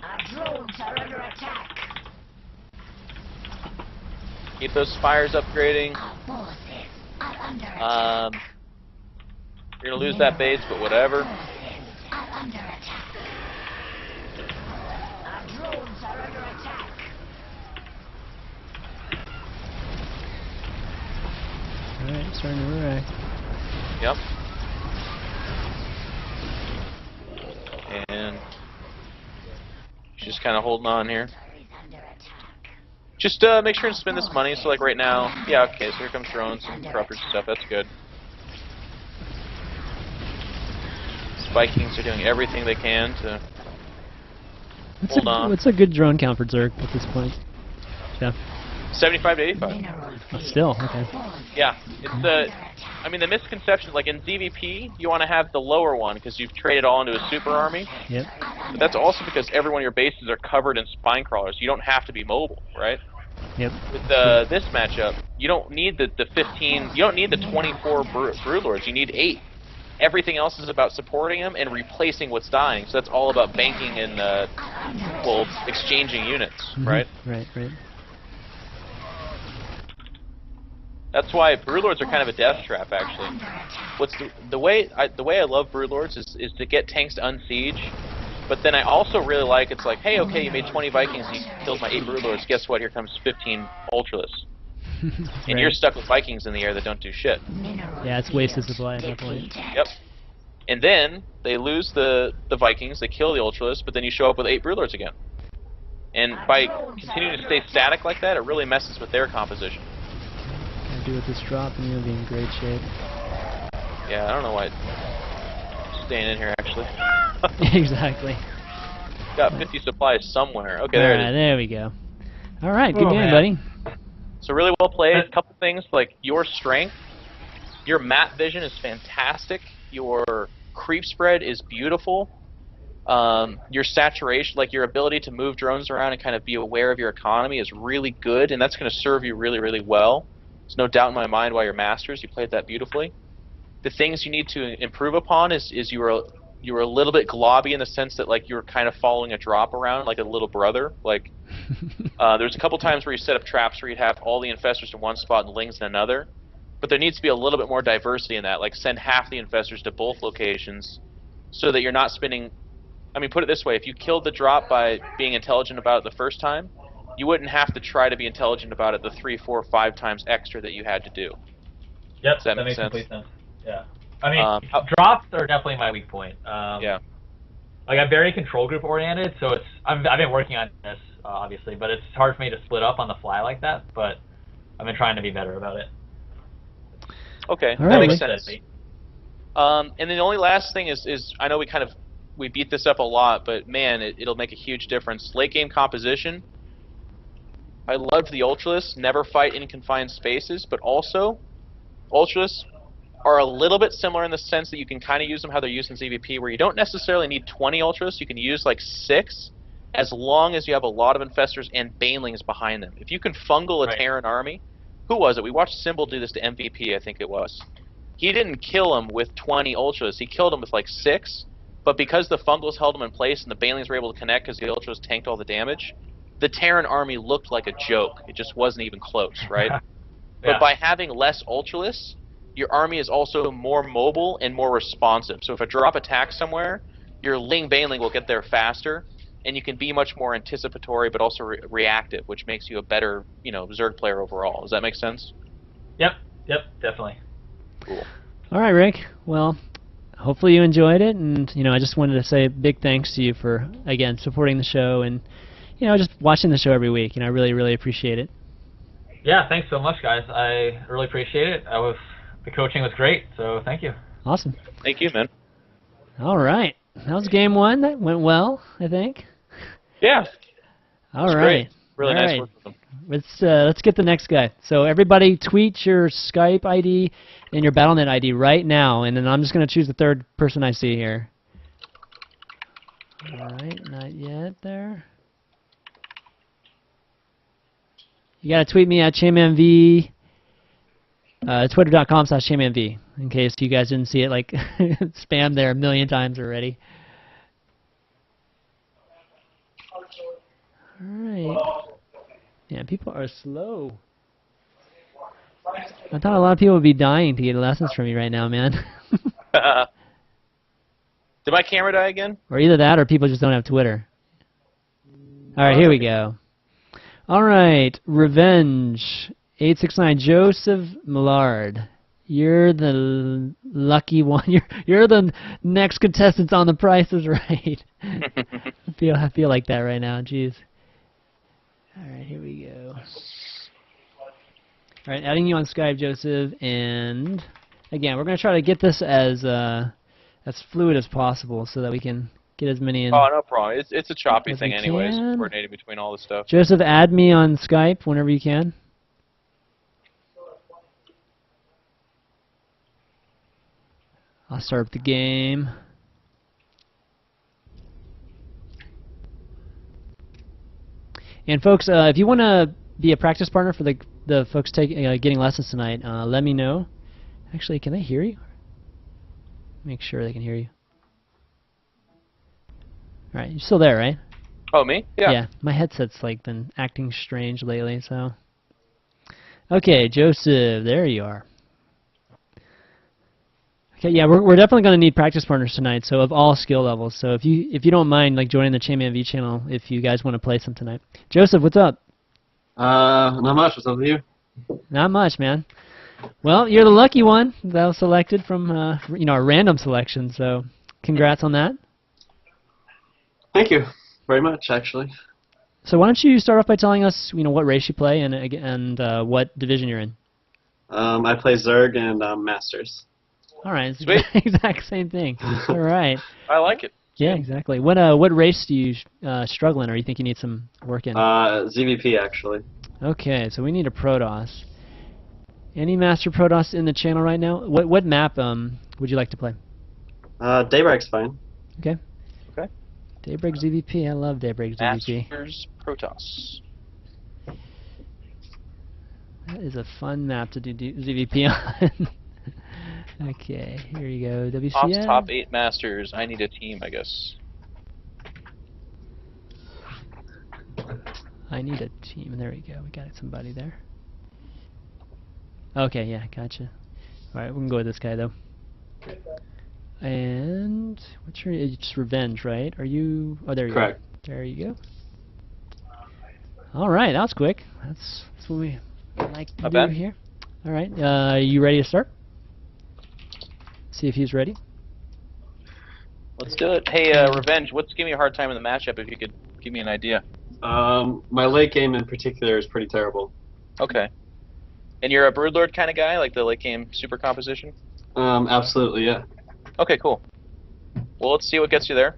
Our drones are under attack. Keep those spires upgrading. Our forces are under attack. You're gonna lose that base, but whatever. Forces are under attack. Our drones are under attack. Alright, starting to react. Yep. And just kind of holding on here. Just make sure and spend this money. So like right now, yeah, okay. So here comes drones and corruptors and stuff. That's good. These Vikings are doing everything they can to hold on. What's a good drone count for Zerg at this point? Yeah. 75 to 85. Oh, still, okay. Yeah, it's the. I mean, the misconception, like in ZVP, you want to have the lower one because you've traded all into a super army. Yep. But that's also because every one of your bases are covered in spine crawlers. You don't have to be mobile, right? Yep. With this matchup, you don't need the 15. You don't need the 24 Broodlords. You need 8. Everything else is about supporting them and replacing what's dying. So that's all about banking and well, exchanging units, right? Right. That's why Broodlords are kind of a death trap, actually. What's the way I love Broodlords is to get tanks to unsiege, but then I also really like it's like, hey, okay, you made 20 Vikings, you killed my 8 Broodlords. Guess what? Here comes 15 Ultraless, and you're stuck with Vikings in the air that don't do shit. Yeah, it's wasted supply at that point. Yep. And then they lose the Vikings, they kill the Ultraless, but then you show up with 8 Broodlords again. And by continuing to stay static like that, it really messes with their composition. Do with this drop and you'll be in great shape. Yeah, I don't know why it's staying in here, actually. Exactly. Got 50 supplies somewhere. Okay, All there it right, is. there we go. All right, good Oh, game, man. buddy. So really well played. A couple things, like your strength. Your map vision is fantastic. Your creep spread is beautiful. Your saturation, like your ability to move drones around and kind of be aware of your economy is really good, and that's going to serve you really, really well. There's no doubt in my mind why you're masters. You played that beautifully. The things you need to improve upon is you were a little bit globby in the sense that like you were kind of following a drop around like a little brother. Like there's a couple times where you set up traps where you'd have all the infestors in one spot and lings in another. But there needs to be a little bit more diversity in that. Like send half the infestors to both locations so that you're not spending... I mean, put it this way. If you killed the drop by being intelligent about it the first time, you wouldn't have to try to be intelligent about it the 3, 4, 5 times extra that you had to do. Yep, Does that make makes sense? complete sense. Yeah. I mean, drops are definitely my weak point. Yeah. Like, I'm very control group oriented, so I've been working on this, obviously, but it's hard for me to split up on the fly like that, but I've been trying to be better about it. Okay, All that right, makes sense. And then the only last thing is I know we beat this up a lot, but man, it'll make a huge difference. Late game composition. I loved the Ultralists, never fight in confined spaces, but also Ultralists are a little bit similar in the sense that you can kind of use them how they're used in ZVP, where you don't necessarily need 20 Ultras. You can use like 6, as long as you have a lot of infestors and banelings behind them. If you can fungal a Terran army, who was it? We watched Symbol do this to MVP, I think it was. He didn't kill him with 20 Ultras. He killed him with like 6, but because the fungals held him in place and the banelings were able to connect because the Ultras tanked all the damage, the Terran army looked like a joke. It just wasn't even close, right? Yeah. But by having less Ultralists, your army is also more mobile and more responsive. So if a drop attacks somewhere, your Ling Baneling will get there faster, and you can be much more anticipatory but also reactive, which makes you a better, Zerg player overall. Does that make sense? Yep, definitely. Cool. All right, Rick. Well, hopefully you enjoyed it, and I just wanted to say a big thanks to you for again supporting the show and just watching the show every week. I really, really appreciate it. Yeah, thanks so much, guys. I really appreciate it. The coaching was great, so thank you. Awesome. Thank you, man. All right, that was game 1. That went well, I think. Yeah. All right. Great. Really All nice right. work with them. Let's get the next guy. So everybody tweet your Skype ID and your Battle.net ID right now, and then I'm just going to choose the third person I see here. All right, not yet there. You got to tweet me at ChanmanV, twitter.com/ChanmanV, in case you guys didn't see it, like spam there a million times already. All right. Yeah, people are slow. I thought a lot of people would be dying to get lessons from you right now, man. Did my camera die again? Or either that or people just don't have Twitter. All right, here we go. All right, Revenge, 869, Joseph Millard. You're the lucky one. You're the next contestant on The Price is Right. I feel like that right now. Jeez. All right, here we go. All right, adding you on Skype, Joseph, and again, we're going to try to get this as fluid as possible so that we can get as many in. Oh, no problem. It's a choppy as thing we anyways, can. coordinating between all this stuff. Joseph, add me on Skype whenever you can. I'll start up the game. And folks, if you want to be a practice partner for the folks getting lessons tonight, let me know. Actually, can they hear you? Make sure they can hear you. All right, you're still there, right? Oh, me? Yeah. Yeah, my headset's been acting strange lately, so. Okay, Joseph, there you are. Okay, yeah, we're definitely going to need practice partners tonight, so of all skill levels. So if you don't mind joining the ChanmanV channel if you guys want to play some tonight. Joseph, what's up? Not much. What's up with you? Not much, man. Well, you're the lucky one that was selected from a random selection, so congrats on that. Thank you very much, actually. So why don't you start off by telling us, what race you play and what division you're in? I play Zerg and Masters. All right, it's the Sweet. exact same thing. All right. I like it. Yeah, exactly. What race do you struggle in, or you think you need some work in? ZVP actually. Okay, so we need a Protoss. Any Master Protoss in the channel right now? What map would you like to play? Daybreak's fine. Okay. Okay. Daybreak ZVP. I love Daybreak ZVP. Masters Protoss. That is a fun map to do ZVP on. Okay, here you go. Ops WCS. top 8 Masters. I need a team, I guess. I need a team. There we go. We got somebody there. Okay, yeah, gotcha. Alright, we can go with this guy, though. And what's your... It's Revenge, right? Are you... Oh, there you Correct. go. There you go. Alright, that was quick. That's what we like to Not do bad. here. Alright, you ready to start? See if he's ready. Let's do it. Hey, Revenge, what's giving you a hard time in the matchup, if you could give me an idea? My late game in particular is pretty terrible. Okay. And you're a Broodlord kind of guy, like the late game super composition? Absolutely, yeah. Okay, cool. Well, let's see what gets you there.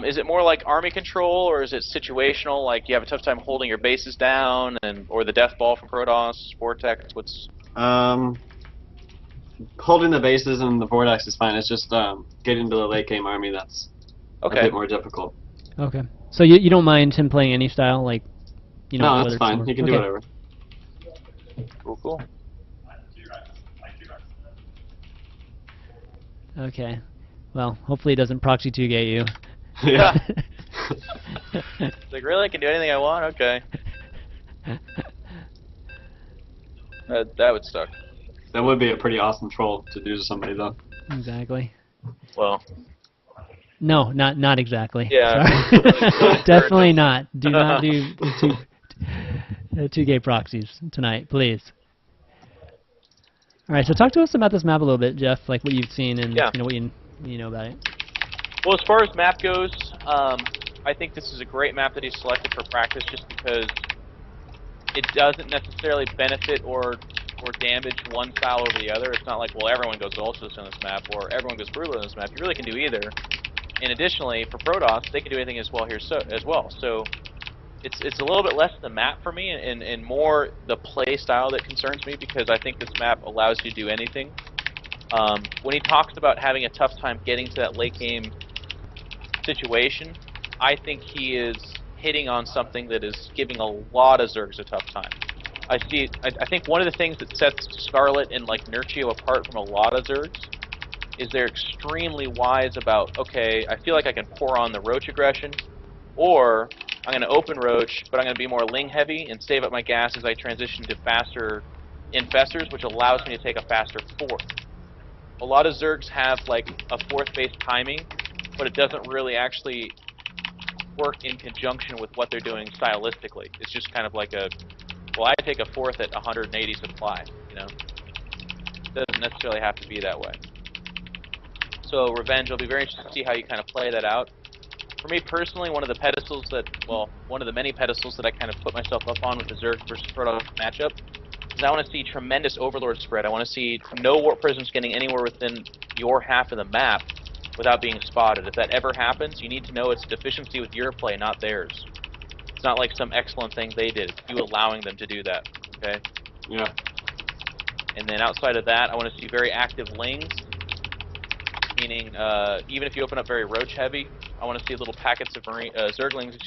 Is it more like army control, or is it situational, like you have a tough time holding your bases down, or the death ball from Protoss, Vortex? What's... Holding the bases and the Vortex is fine. It's just getting to the late game army that's a bit more difficult. Okay. So you don't mind him playing any style, like, you know? No, whether that's it's fine. more- He can do okay. whatever. Cool, cool. Okay. Well, hopefully he doesn't proxy 2-gate you. Yeah. It's like, really? I can do anything I want? Okay. That would suck. That would be a pretty awesome troll to do to somebody, though. Exactly. Well, No, not exactly. Yeah. Sorry. Definitely not. Do not do 2-gate proxies tonight, please. All right. So talk to us about this map a little bit, Jeff. Like what you've seen and Yeah. you know what you know about it. well, as far as map goes, I think this is a great map that he selected for practice, just because it doesn't necessarily benefit or damage one style over the other. It's not like, well, everyone goes Ultras on this map, or everyone goes Brutal on this map. You really can do either. And additionally, for Protoss, they can do anything as well here as well. So it's a little bit less the map for me, and more the play style that concerns me, because I think this map allows you to do anything. When he talks about having a tough time getting to that late game situation, I think he is hitting on something that is giving a lot of Zergs a tough time. I think one of the things that sets Scarlet and like Nurtio apart from a lot of Zergs is they're extremely wise about, okay, I feel like I can pour on the Roach aggression, or I'm going to open Roach, but I'm going to be more Ling heavy and save up my gas as I transition to faster Infestors, which allows me to take a faster fourth. A lot of Zergs have like a fourth-based timing, but it doesn't really actually work in conjunction with what they're doing stylistically. It's just kind of like a, well, I take a fourth at 180 supply, you know? It doesn't necessarily have to be that way. So, Revenge, I'll be very interested to see how you kind of play that out. For me personally, one of the pedestals that, well, one of the many pedestals that I kind of put myself up on with the Zerg versus Protoss matchup is I want to see tremendous Overlord spread. I want to see no Warp Prisms getting anywhere within your half of the map without being spotted. If that ever happens, you need to know it's a deficiency with your play, not theirs. It's not like some excellent thing they did. It's you allowing them to do that, okay? Yeah. And then outside of that, I want to see very active Lings, meaning even if you open up very Roach heavy, I want to see little packets of Zerglings,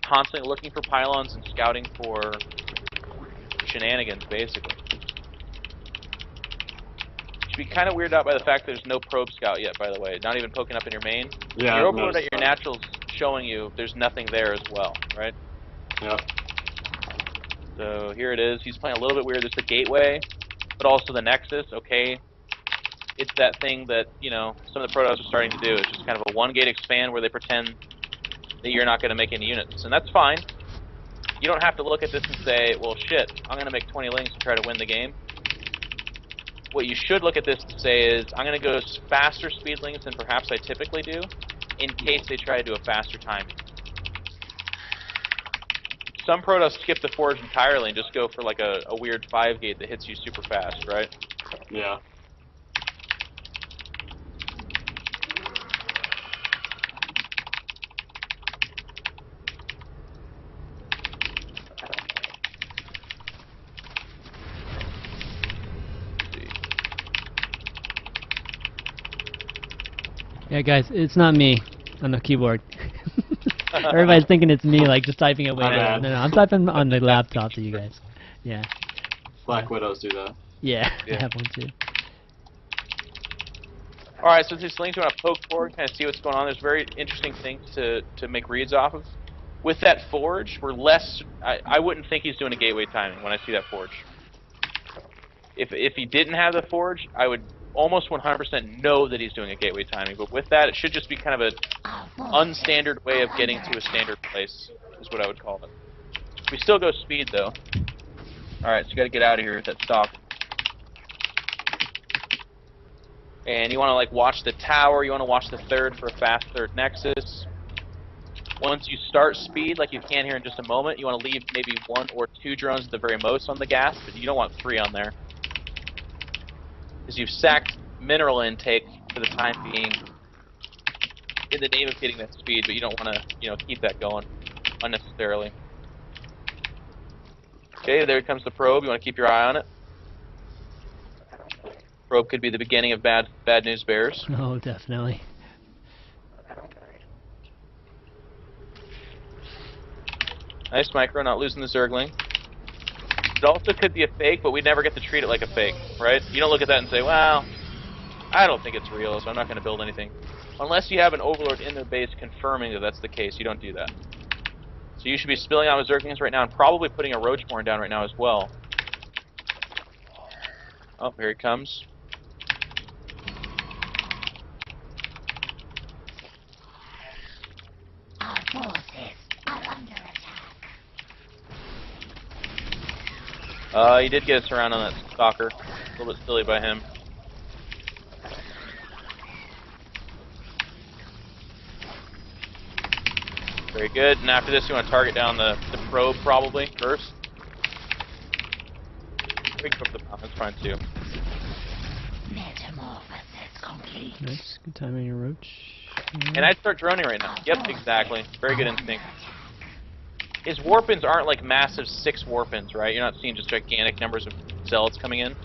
constantly looking for pylons and scouting for shenanigans, basically. Should be kind of weirded out by the fact there's no probe scout yet, by the way. Not even poking up in your main. Yeah. Your overload at your natural's showing you there's nothing there as well, right? Yeah. So here it is. He's playing a little bit weird. There's the gateway, but also the Nexus. Okay, it's that thing that, you know, some of the Protoss are starting to do. It's just kind of a one-gate expand where they pretend that you're not going to make any units, and that's fine. You don't have to look at this and say, well, shit, I'm going to make 20 Lings to try to win the game. What you should look at this to say is, I'm going to go faster speedlings than perhaps I typically do, in case they try to do a faster timing. Some Protoss skip the Forge entirely and just go for like a weird 5-gate that hits you super fast, right? Yeah. Yeah, guys, it's not me on the keyboard. Everybody's thinking it's me, like just typing away. My bad. No, I'm typing on the laptop to you guys. Yeah. Black Widows do that. Yeah, Yeah. I have one too. Alright, so these links you want to poke forward, kind of see what's going on. There's very interesting things to make reads off of. With that forge, we're less... I wouldn't think he's doing a gateway timing when I see that forge. If he didn't have the forge, I would almost 100% know that he's doing a gateway timing. But with that, it should just be kind of an unstandard way of getting to a standard place, is what I would call it. We still go speed, though. Alright, so you gotta get out of here with that stock. And you want to like watch the tower, you want to watch the third for a fast third nexus. Once you start speed, like you can here in just a moment, you want to leave maybe 1 or 2 drones at the very most on the gas, but you don't want 3 on there. Because you've sacked mineral intake for the time being in the name of getting that speed, but you don't want to, keep that going unnecessarily. Okay, there comes the probe. You want to keep your eye on it. Probe could be the beginning of bad news bears. Oh, definitely. Nice micro, not losing the Zergling. It also could be a fake, but we never get to treat it like a fake, right? You don't look at that and say, well, I don't think it's real, so I'm not going to build anything. Unless you have an Overlord in the base confirming that that's the case, you don't do that. So you should be spilling out with Zerglings right now and probably putting a Roachborn down right now as well. Oh, here he comes. Our forces are under attack. He did get us around on that Stalker. A little bit silly by him. Very good. And after this, you want to target down the probe probably first. We can go for the bomb. That's fine too. Metamorphosis complete. Nice. Good timing, your roach. And I'd start droning right now. Yep, exactly. Very good instinct. His warpins aren't like massive 6 warpins, right? You're not seeing just gigantic numbers of zealots coming in.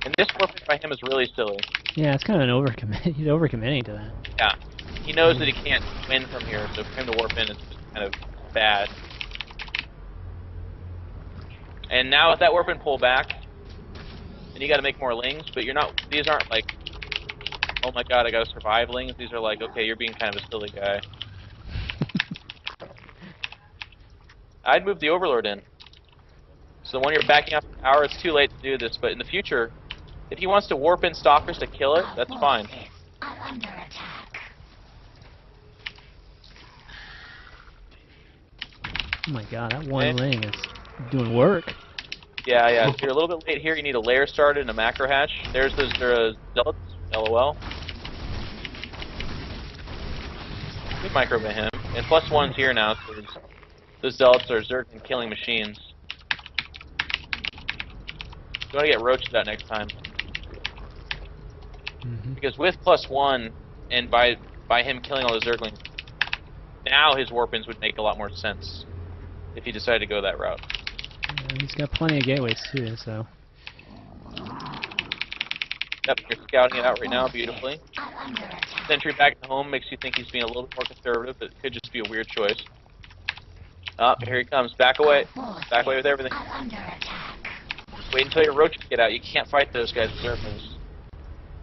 And this warpin by him is really silly. Yeah, it's kind of an overcommit. He's overcommitting to that. Yeah. He knows that he can't win from here, so for him to warp in is just kind of bad. And now with that warpin pull back, then you gotta make more lings, but you're not, these aren't like, oh my god, I gotta survive lings. These are like, okay, you're being kind of a silly guy. I'd move the Overlord in. So when you're backing up the tower, it's too late to do this, but in the future, if he wants to warp in Stalkers to kill it, that's fine. Are under attack. Oh my god, that one ling is doing work. Yeah, yeah. If you're a little bit late here, you need a layer started and a macro hatch. There's those zealots, LOL. Good micro by him. And +1's here now, so those zealots are Zerg and killing machines. You want to get roached that next time. Because with +1, and by him killing all the Zerglings, now his warpins would make a lot more sense if he decided to go that route. Yeah, he's got plenty of gateways too, so. Yep, you're scouting it out right now beautifully. Sentry back at home makes you think he's being a little bit more conservative, but it could just be a weird choice. Here he comes. Back away. Back away with everything. Wait until your roaches get out. You can't fight those guys with Zerglings.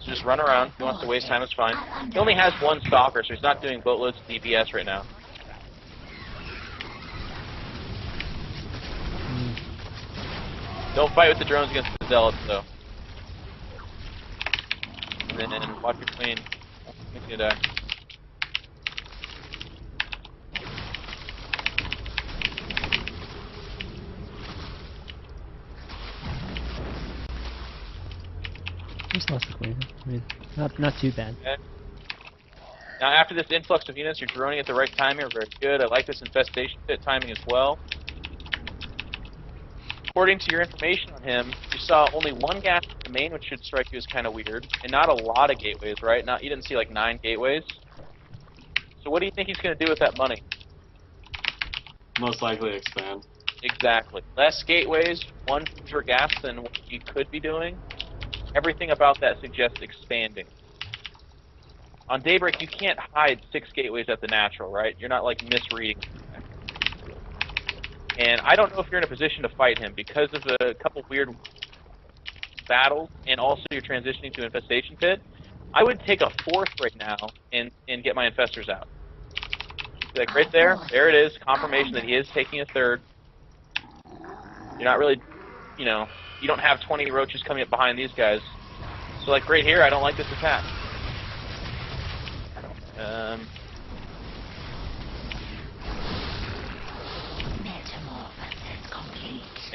So just run around. If he wants to waste time, it's fine. He only has 1 Stalker, so he's not doing boatloads of DPS right now. Don't fight with the drones against the zealots, though. And then watch your queen. He's gonna die. Just lost the queen. I mean, not too bad. Okay. Now after this influx of units, you're droning at the right time here. Very good. I like this infestation fit timing as well. According to your information on him, you saw only 1 gas in the main, which should strike you as kind of weird, and not a lot of gateways, right? You didn't see like 9 gateways. So what do you think he's going to do with that money? Most likely expand. Exactly. Less gateways, 1 fewer gas than what he could be doing. everything about that suggests expanding. On Daybreak, you can't hide 6 gateways at the natural, right? You're not, like, misreading. And I don't know if you're in a position to fight him because of a couple weird battles, and also you're transitioning to Infestation Pit. I would take a 4th right now and get my Infestors out. Like, right there, there it is, confirmation that he is taking a 3rd. You're not really, you know, you don't have 20 roaches coming up behind these guys. So, like, right here, I don't like this attack.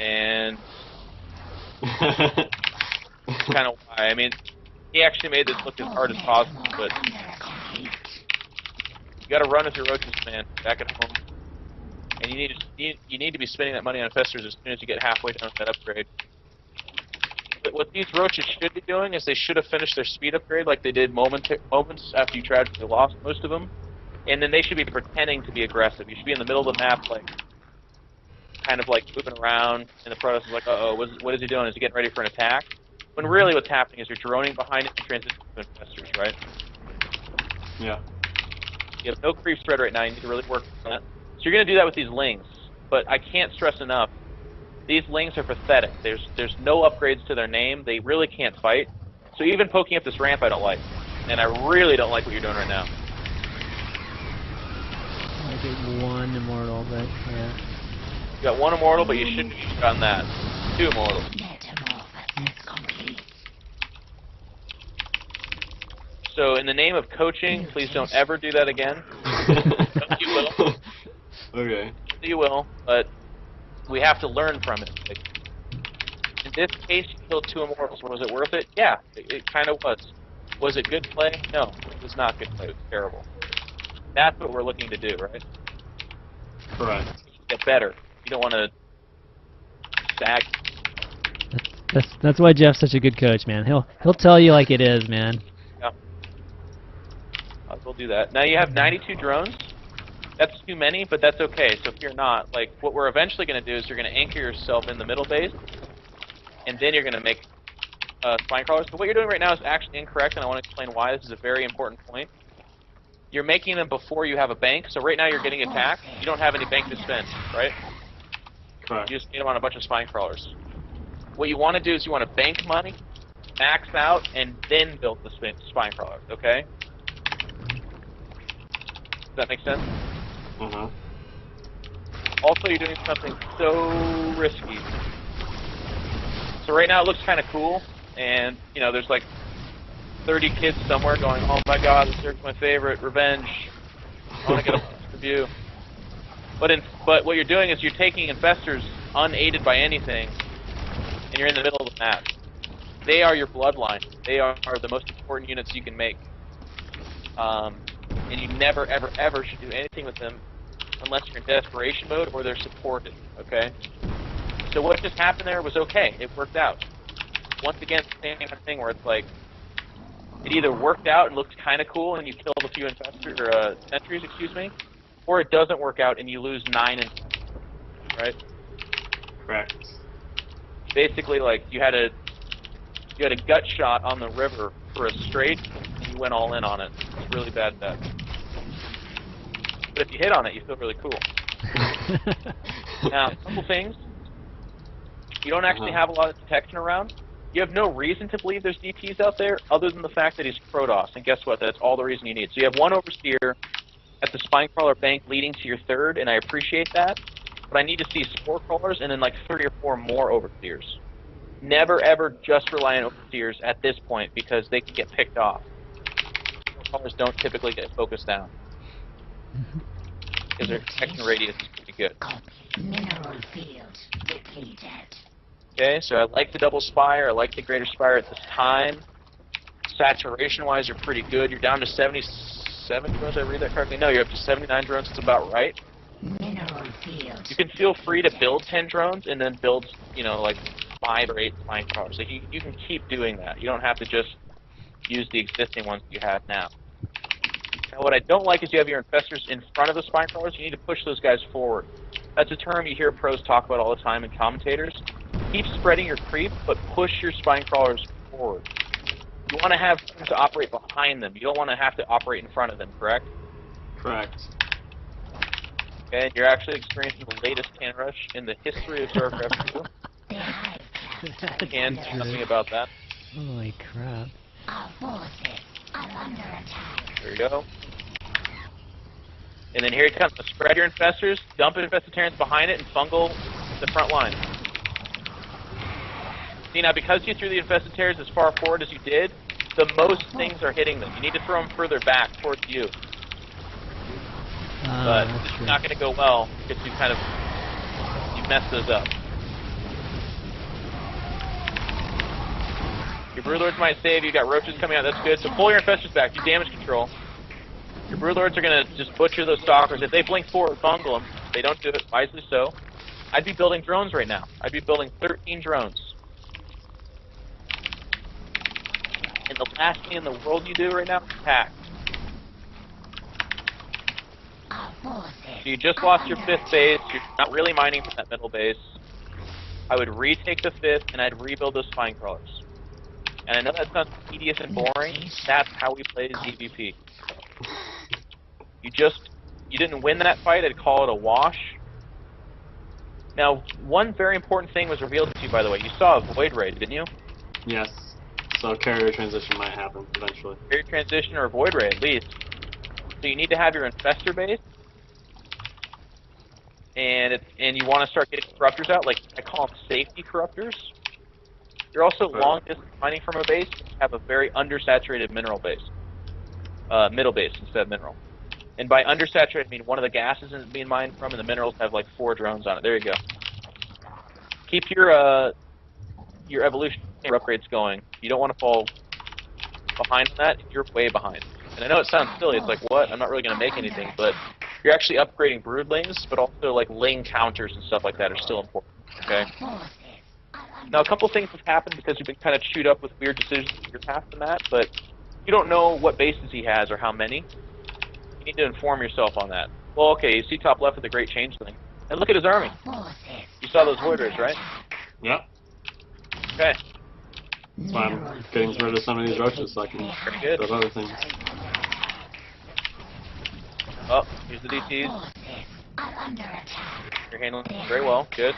And that's kind of why. I mean, he actually made this look as hard as possible, but you gotta run with your roaches, man, back at home. And you need to be spending that money on Infestors as soon as you get halfway down that upgrade. But what these roaches should be doing is they should have finished their speed upgrade like they did moments after you tragically lost most of them. And then they should be pretending to be aggressive. You should be in the middle of the map, like, kind of like moving around, and the Protoss is like, uh-oh, what is he doing? Is he getting ready for an attack? When really what's happening is you're droning behind it and transitioning to Infestors, right? Yeah. You have no creep spread right now, you need to really work on that. So you're going to do that with these Lings, but I can't stress enough, these Lings are pathetic. There's no upgrades to their name, they really can't fight. So even poking up this ramp I don't like, and I really don't like what you're doing right now. I get 1 immortal, but yeah. You got 1 immortal, but you shouldn't have gotten that. 2 immortals. So in the name of coaching, please don't ever do that again. You will. Okay. You will, but we have to learn from it. Like, in this case, you killed 2 immortals. Was it worth it? Yeah, it kind of was. Was it good play? No, it was not good play. It was terrible. That's what we're looking to do, right? Correct. Get better. You don't want to sag. That's why Jeff's such a good coach, man. He'll tell you like it is, man. Yeah. We'll do that. Now you have 92 drones. That's too many, but that's okay. So if you're not, like, what we're eventually going to do is you're going to anchor yourself in the middle base, and then you're going to make spine crawlers. But what you're doing right now is actually incorrect, and I want to explain why. This is a very important point. You're making them before you have a bank, so right now you're getting attacked. You don't have any bank to spend, right? Correct. You just need them on a bunch of spine crawlers. What you want to do is you want to bank money, max out, and then build the spine crawlers, okay? Does that make sense? Uh-huh. Also, you're doing something so risky. So right now it looks kind of cool, and, you know, there's like 30 kids somewhere going, oh my god, this is my favorite, revenge. I want to get a review. But what you're doing is you're taking Infestors unaided by anything, and you're in the middle of the map. They are your bloodline. They are the most important units you can make. And you never, ever, ever should do anything with them unless you're in desperation mode or they're supported, okay? So what just happened there was okay. It worked out. Once again, the same kind of thing where it's like, it either worked out and looked kind of cool and you killed a few Infestors, or sentries, excuse me, or it doesn't work out and you lose 9 and right? Correct. Basically, like, you had a gut shot on the river for a straight, and you went all in on it. It's really bad bet. But if you hit on it, you feel really cool. Now, a couple things. You don't actually have a lot of detection around. You have no reason to believe there's DPs out there other than the fact that he's Protoss. And guess what? That's all the reason you need. So you have 1 Overseer at the Spine Crawler bank leading to your 3rd, and I appreciate that. But I need to see Spore Crawlers and then like 3 or 4 more Overseers. Never ever just rely on Overseers at this point because they can get picked off. Spore Crawlers don't typically get focused down. Because their detection radius is pretty good. Mineral field depleted. Okay, so I like the double spire, I like the greater spire at this time. Saturation-wise, you're pretty good. You're down to 77 drones, did I read that correctly? No, you're up to 79 drones, it's about right. Mineral field. You can feel free to build 10 drones and then build, you know, like 5 or 8 spine crawlers. So you can keep doing that. You don't have to just use the existing ones you have now. Now, what I don't like is you have your Infestors in front of the spine crawlers. You need to push those guys forward. That's a term you hear pros talk about all the time and commentators. Keep spreading your creep, but push your spine crawlers forward. You want to have room to operate behind them. You don't want to have to operate in front of them, correct? Correct. Okay, and you're actually experiencing the latest can rush in the history of StarCraft 2. Can do something about that. Holy crap. Our forces are under attack. There you go. And then here he comes. Spread your infestors, dump infested Terrans behind it, and fungal the front line. See, now because you threw the infested Terrans as far forward as you did, the most things are hitting them. You need to throw them further back towards you. But it's not going to go well because you messed those up. Your Broodlords might save you. Got roaches coming out. That's good. So pull your infestors back. Do damage control. Your Broodlords are going to just butcher those stalkers. If they blink forward, fungal them. If they don't do it, wisely so. I'd be building drones right now. I'd be building 13 drones. And the last thing in the world you do right now is attack. So you just lost your 5th base. You're not really mining from that middle base. I would retake the 5th, and I'd rebuild those spine crawlers. And I know that sounds tedious and boring. That's how we play ZVP. You didn't win that fight. I'd call it a wash. Now, one very important thing was revealed to you, by the way. You saw a void raid, didn't you? Yes. So carrier transition might happen eventually. Carrier transition or void raid, at least. So you need to have your infestor base, and you want to start getting corruptors out. Like I call them safety corruptors. You're also long distance mining from a base. You have a very undersaturated mineral base, middle base instead of mineral. And by undersaturated, I mean one of the gases isn't being mined from, and the minerals have like 4 drones on it. There you go. Keep your evolution upgrades going. You don't want to fall behind on that. You're way behind. And I know it sounds silly. It's like, what? I'm not really going to make anything, but you're actually upgrading broodlings, but also like ling counters and stuff like that are still important. Okay. Now, a couple things have happened because you've been kind of chewed up with weird decisions in your past and that, but you don't know what bases he has or how many. You need to inform yourself on that. Well, okay, you see top left of the Great Changeling. And look at his army. You saw those void rays, right? Yep. Okay. That's why I'm getting rid of some of these roaches so I can build other things. Oh, here's the DTs. You're handling it very well. Good.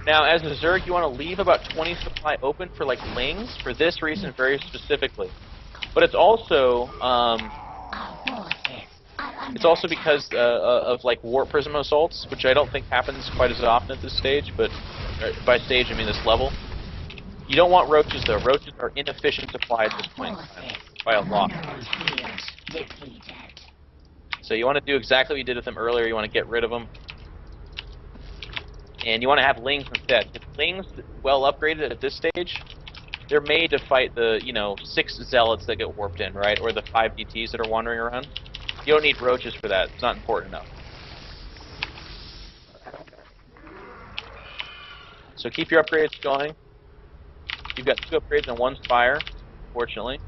Now, as a Zerg, you want to leave about 20 supply open for like lings for this reason very specifically. But it's also because of like warp prism assaults, which I don't think happens quite as often at this stage. But by stage, I mean this level. You don't want roaches though. Roaches are inefficient supply at this point in time by a lot. So you want to do exactly what you did with them earlier. You want to get rid of them. And you want to have lings instead. If lings well upgraded at this stage, they're made to fight the 6 zealots that get warped in, right? Or the 5 DTs that are wandering around. You don't need roaches for that. It's not important enough. So keep your upgrades going. You've got 2 upgrades and 1 spire, fortunately.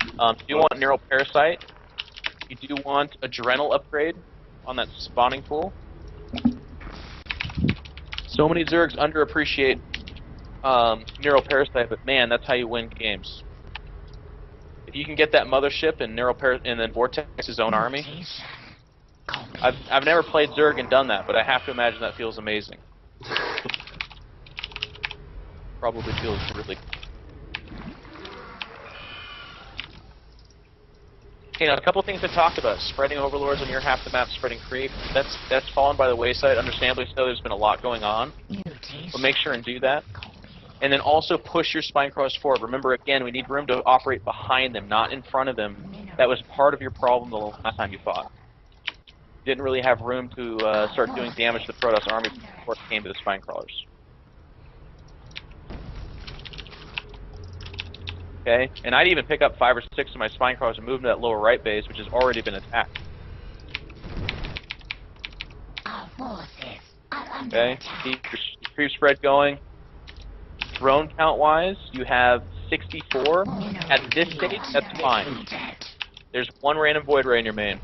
You do want Neural Parasite. You do want Adrenal upgrade on that spawning pool. So many Zergs underappreciate Neural Parasite, but man, that's how you win games. If you can get that mothership and and then Vortex's own army. I've never played Zerg and done that, but I have to imagine that feels amazing. Probably feels really cool. Okay, now a couple things I talked about. Spreading overlords on your half the map, spreading creep. That's fallen by the wayside, understandably so. There's been a lot going on. But make sure and do that. And then also push your spine crawlers forward. Remember, again, we need room to operate behind them, not in front of them. That was part of your problem the last time you fought. You didn't really have room to start doing damage to the Protoss army before it came to the spine crawlers. Okay, and I'd even pick up 5 or 6 of my spine crawlers and move them to that lower right base, which has already been attacked. Okay, keep your creep spread going. Drone count-wise, you have 64. At this stage, that's fine. There's 1 random void ray in your main.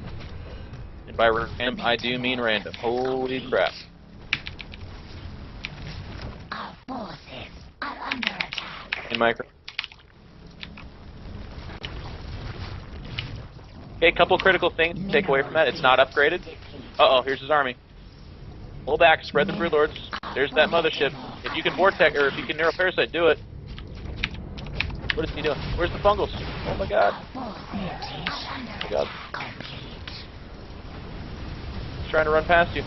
And by random, I do mean random. Holy crap. micro. Okay, couple critical things to take away from that. It's not upgraded. Uh-oh, here's his army. Pull back, spread the broodlords. There's that mothership. If you can vortex, or if you can neuroparasite, do it. What is he doing? Where's the fungals? Oh my god. Oh my god. He's trying to run past you.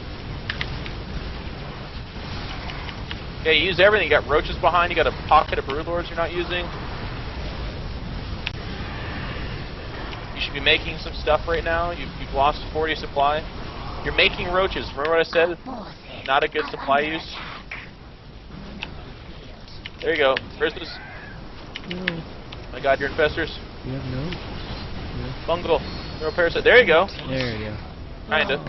Yeah, you use everything. You got roaches behind, you got a pocket of broodlords you're not using. You should be making some stuff right now. You've lost 40 supply. You're making roaches. Remember what I said? Not a good supply use. There you go. Where's this? No. My god, your infestors. You have no? Fungal. Neuroparasite. There you go. There you go. Kinda.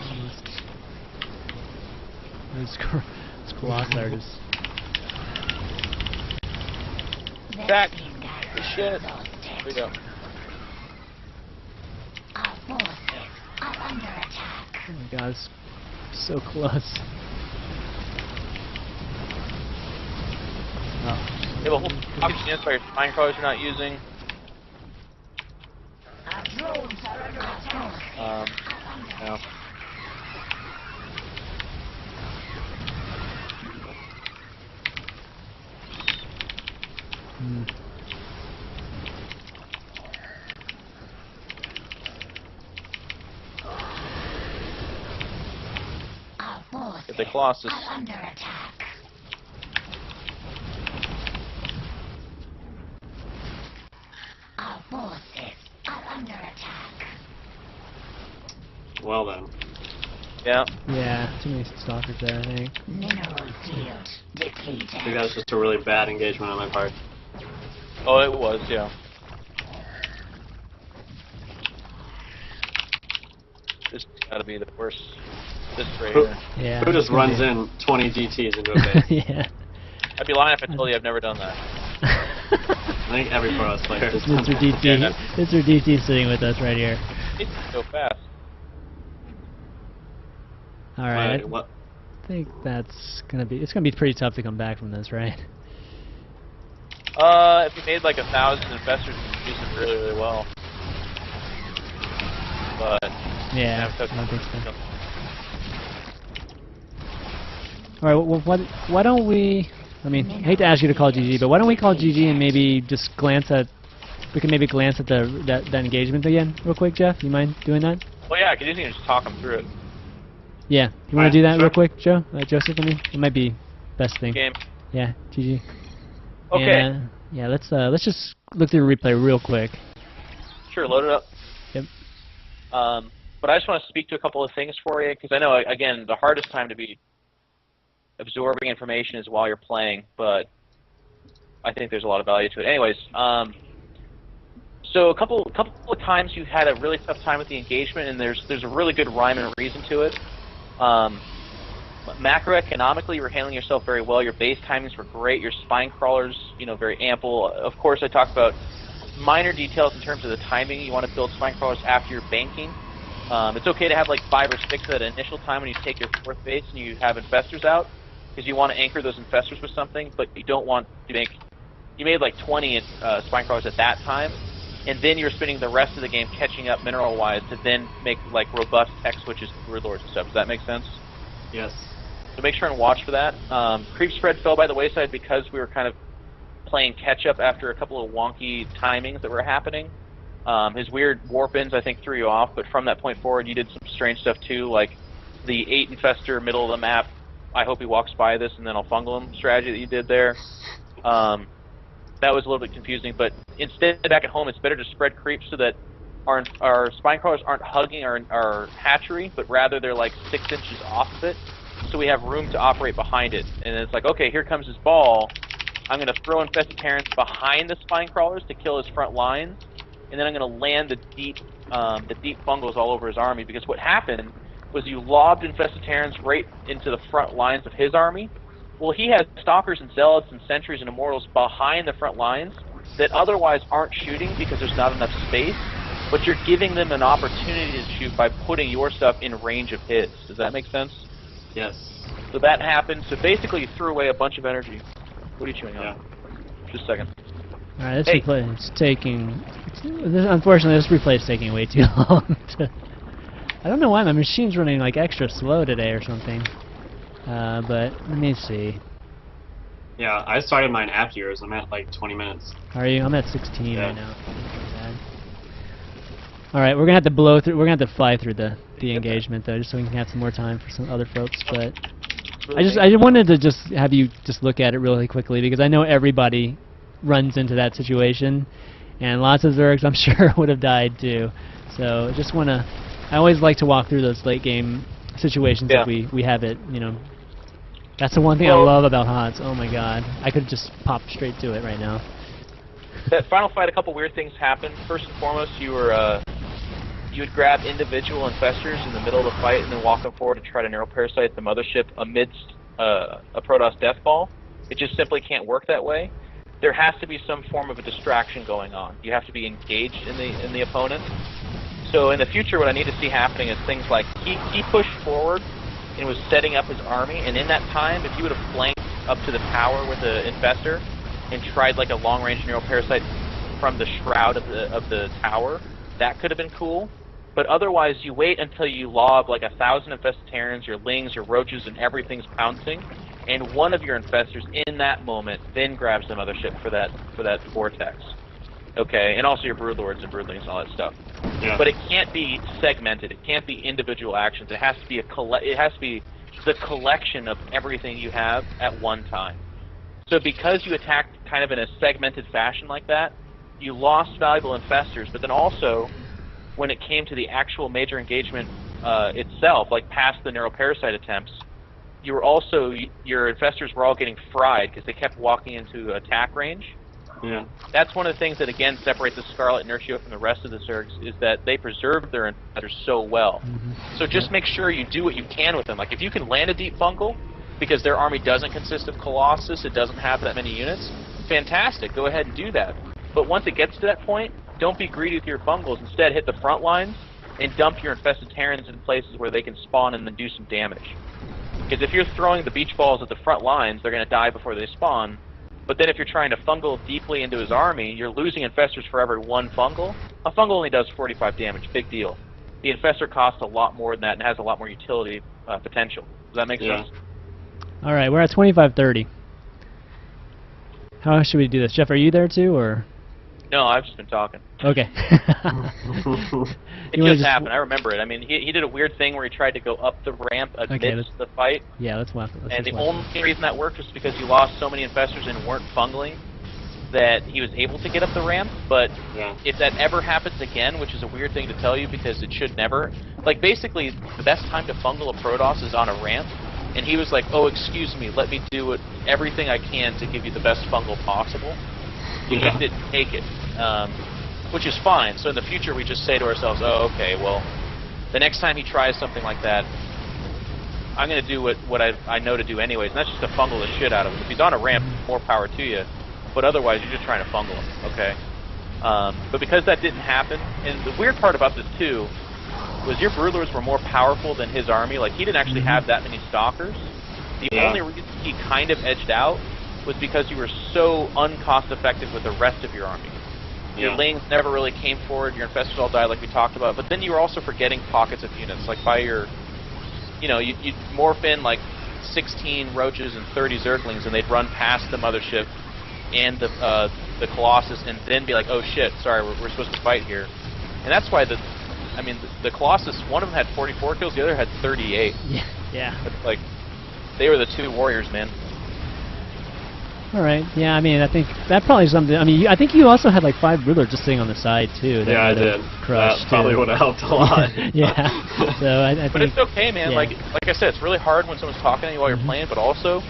Those colossi are just... Back. Good shit. There we go. Oh my god, it's so close. Oh. You have a whole package units by your spine crawlers you're not using. No. Get the Colossus. Well then. Yeah. Yeah, too many stalkers there, I think. Mineral field depleted. I think that was just a really bad engagement on my part. Oh, it was, yeah. This has got to be the worst. This right here. Yeah. Who just runs in 20 DTs into a base? Yeah. I'd be lying if I told you I've never done that. I think every pro player has done Mr. that. DT, Mr. DT sitting with us right here. It's so fast. All right. Wait, what? I think it's gonna be pretty tough to come back from this, right? If you made like 1,000 infestors, you could use them really, really well. But Yeah, yeah, I don't think so. All right. Well, why don't we? I mean, I hate to ask you to call GG, but why don't we call GG and maybe just glance at? We can maybe glance at that engagement again, real quick, Jeff. You mind doing that? Well, yeah, because you can just talk them through it. Yeah. You want to do that real quick, Joe? Joseph, I mean, it might be best thing. Game. Yeah, GG. Okay. And, yeah, let's just look through the replay real quick. Sure, load it up. Yep. But I just want to speak to a couple of things for you, because I know, again, the hardest time to be absorbing information is while you're playing, but I think there's a lot of value to it. Anyways, so a couple of times you had a really tough time with the engagement, and there's a really good rhyme and reason to it. Macroeconomically, you were handling yourself very well. Your base timings were great. Your spine crawlers, very ample. Of course, I talked about minor details in terms of the timing. You want to build spine crawlers after you're banking. It's okay to have like 5 or 6 at an initial time when you take your 4th base and you have infestors out, because you want to anchor those infestors with something, but you don't want to make... You made like 20 spine crawlers at that time, and then you're spending the rest of the game catching up mineral-wise to then make like robust tech switches to broodlords and stuff. Does that make sense? Yes. So make sure and watch for that. Creep spread fell by the wayside because we were kind of playing catch-up after a couple of wonky timings that were happening. His weird warp-ins, I think, threw you off, but from that point forward, you did some strange stuff too, like the 8 infestor middle of the map, I hope he walks by this and then I'll fungal him strategy that you did there. That was a little bit confusing, but instead, back at home, it's better to spread creeps so that our spine crawlers aren't hugging our hatchery, but rather they're like 6 inches off of it, so we have room to operate behind it. And it's like, okay, here comes his ball. I'm going to throw infested terrans behind the spine crawlers to kill his front lines, and then I'm going to land the deep fungals all over his army, because what happened was you lobbed infested terrans right into the front lines of his army. Well, he has stalkers and zealots and sentries and immortals behind the front lines that otherwise aren't shooting because there's not enough space, but you're giving them an opportunity to shoot by putting your stuff in range of his. Does that make sense? Yes. So that happened. So basically you threw away a bunch of energy. What are you chewing on? Just a second. Alright, this Hey. replay is taking... Unfortunately, this replay is taking way too long. I don't know why my machine's running like extra slow today or something. But let me see. Yeah, I started mine after yours. I'm at like 20 minutes. Are you? I'm at 16 Yeah. right now. Alright, we're gonna have to blow through. We're gonna have to fly through the engagement though, just so we can have some more time for some other folks. But I wanted to just have you just look at it really quickly because I know everybody runs into that situation, and lots of Zergs I'm sure would have died too. So just wanna. I always like to walk through those late game situations if we have it. You know, that's the one thing I love about HOTS. Oh my God, I could just pop straight to it right now. That final fight, a couple weird things happened. First and foremost, you would grab individual infestors in the middle of the fight and then walk them forward to try to neuroparasite the mothership amidst a Protoss death ball. It just simply can't work that way. There has to be some form of a distraction going on. You have to be engaged in the opponent. So in the future, what I need to see happening is things like he pushed forward and was setting up his army, and in that time, if you would have flanked up to the tower with the infestor and tried like a long-range neuroparasite from the shroud of the tower, that could have been cool. But otherwise, you wait until you lob like 1,000 infestarians, your lings, your roaches, and everything's pouncing, and one of your infestors in that moment then grabs the mothership for that vortex. Okay, and also your broodlords and broodlings and all that stuff. Yeah. But it can't be segmented. It can't be individual actions. It has to be it has to be the collection of everything you have at one time. So because you attacked kind of in a segmented fashion like that, you lost valuable infestors, but then also, when it came to the actual major engagement itself, like past the neuroparasite attempts, your infestors were all getting fried because they kept walking into attack range. Yeah. That's one of the things that again separates the Scarlet Inertio from the rest of the Zergs, is that they preserve their infestors so well. So just make sure you do what you can with them. Like if you can land a deep fungal, because their army doesn't consist of Colossus, it doesn't have that many units, fantastic, go ahead and do that. But once it gets to that point, don't be greedy with your fungals. Instead, hit the front lines and dump your infested Terrans in places where they can spawn and then do some damage. Because if you're throwing the beach balls at the front lines, they're going to die before they spawn. But then if you're trying to fungal deeply into his army, you're losing infestors for every one fungal. A fungal only does 45 damage, big deal. The infestor costs a lot more than that and has a lot more utility potential. Does that make sense? Alright, we're at 25:30. How should we do this? Jeff, are you there too, or...? No, I've just been talking. Okay. It just happened. I remember it. I mean, he did a weird thing where he tried to go up the ramp amidst the fight. Yeah, let's watch it. And the only reason that worked was because you lost so many infestors and weren't fungling that he was able to get up the ramp. But if that ever happens again, which is a weird thing to tell you because it should never, like basically the best time to fungal a Protoss is on a ramp. And he was like, oh, excuse me, let me do everything I can to give you the best fungal possible. You just didn't take it, which is fine. So in the future, we just say to ourselves, oh, okay, well, the next time he tries something like that, I'm going to do what I know to do anyways, and that's just to fungal the shit out of him. If he's on a ramp, more power to you, but otherwise, you're just trying to fungal him, okay? But because that didn't happen, and the weird part about this, too, was your broodlords were more powerful than his army. Like, he didn't actually have that many stalkers. The only reason he kind of edged out was because you were so uncost-effective with the rest of your army. Your lings never really came forward, your infestors all died like we talked about, but then you were also forgetting pockets of units. Like by your, you'd morph in like 16 roaches and 30 zerglings and they'd run past the mothership and the Colossus and then be like, oh shit, sorry, we're supposed to fight here. And that's why the Colossus, one of them had 44 kills, the other had 38. Yeah. It's like, they were the two warriors, man. Alright, yeah, I mean, I think that probably is something, I mean, I think you also had like 5 broodlords just sitting on the side, too. Yeah, I did. Crushed, that probably would have helped a lot. Yeah, so I think... But it's okay, man, like I said, it's really hard when someone's talking to you while you're playing, but also,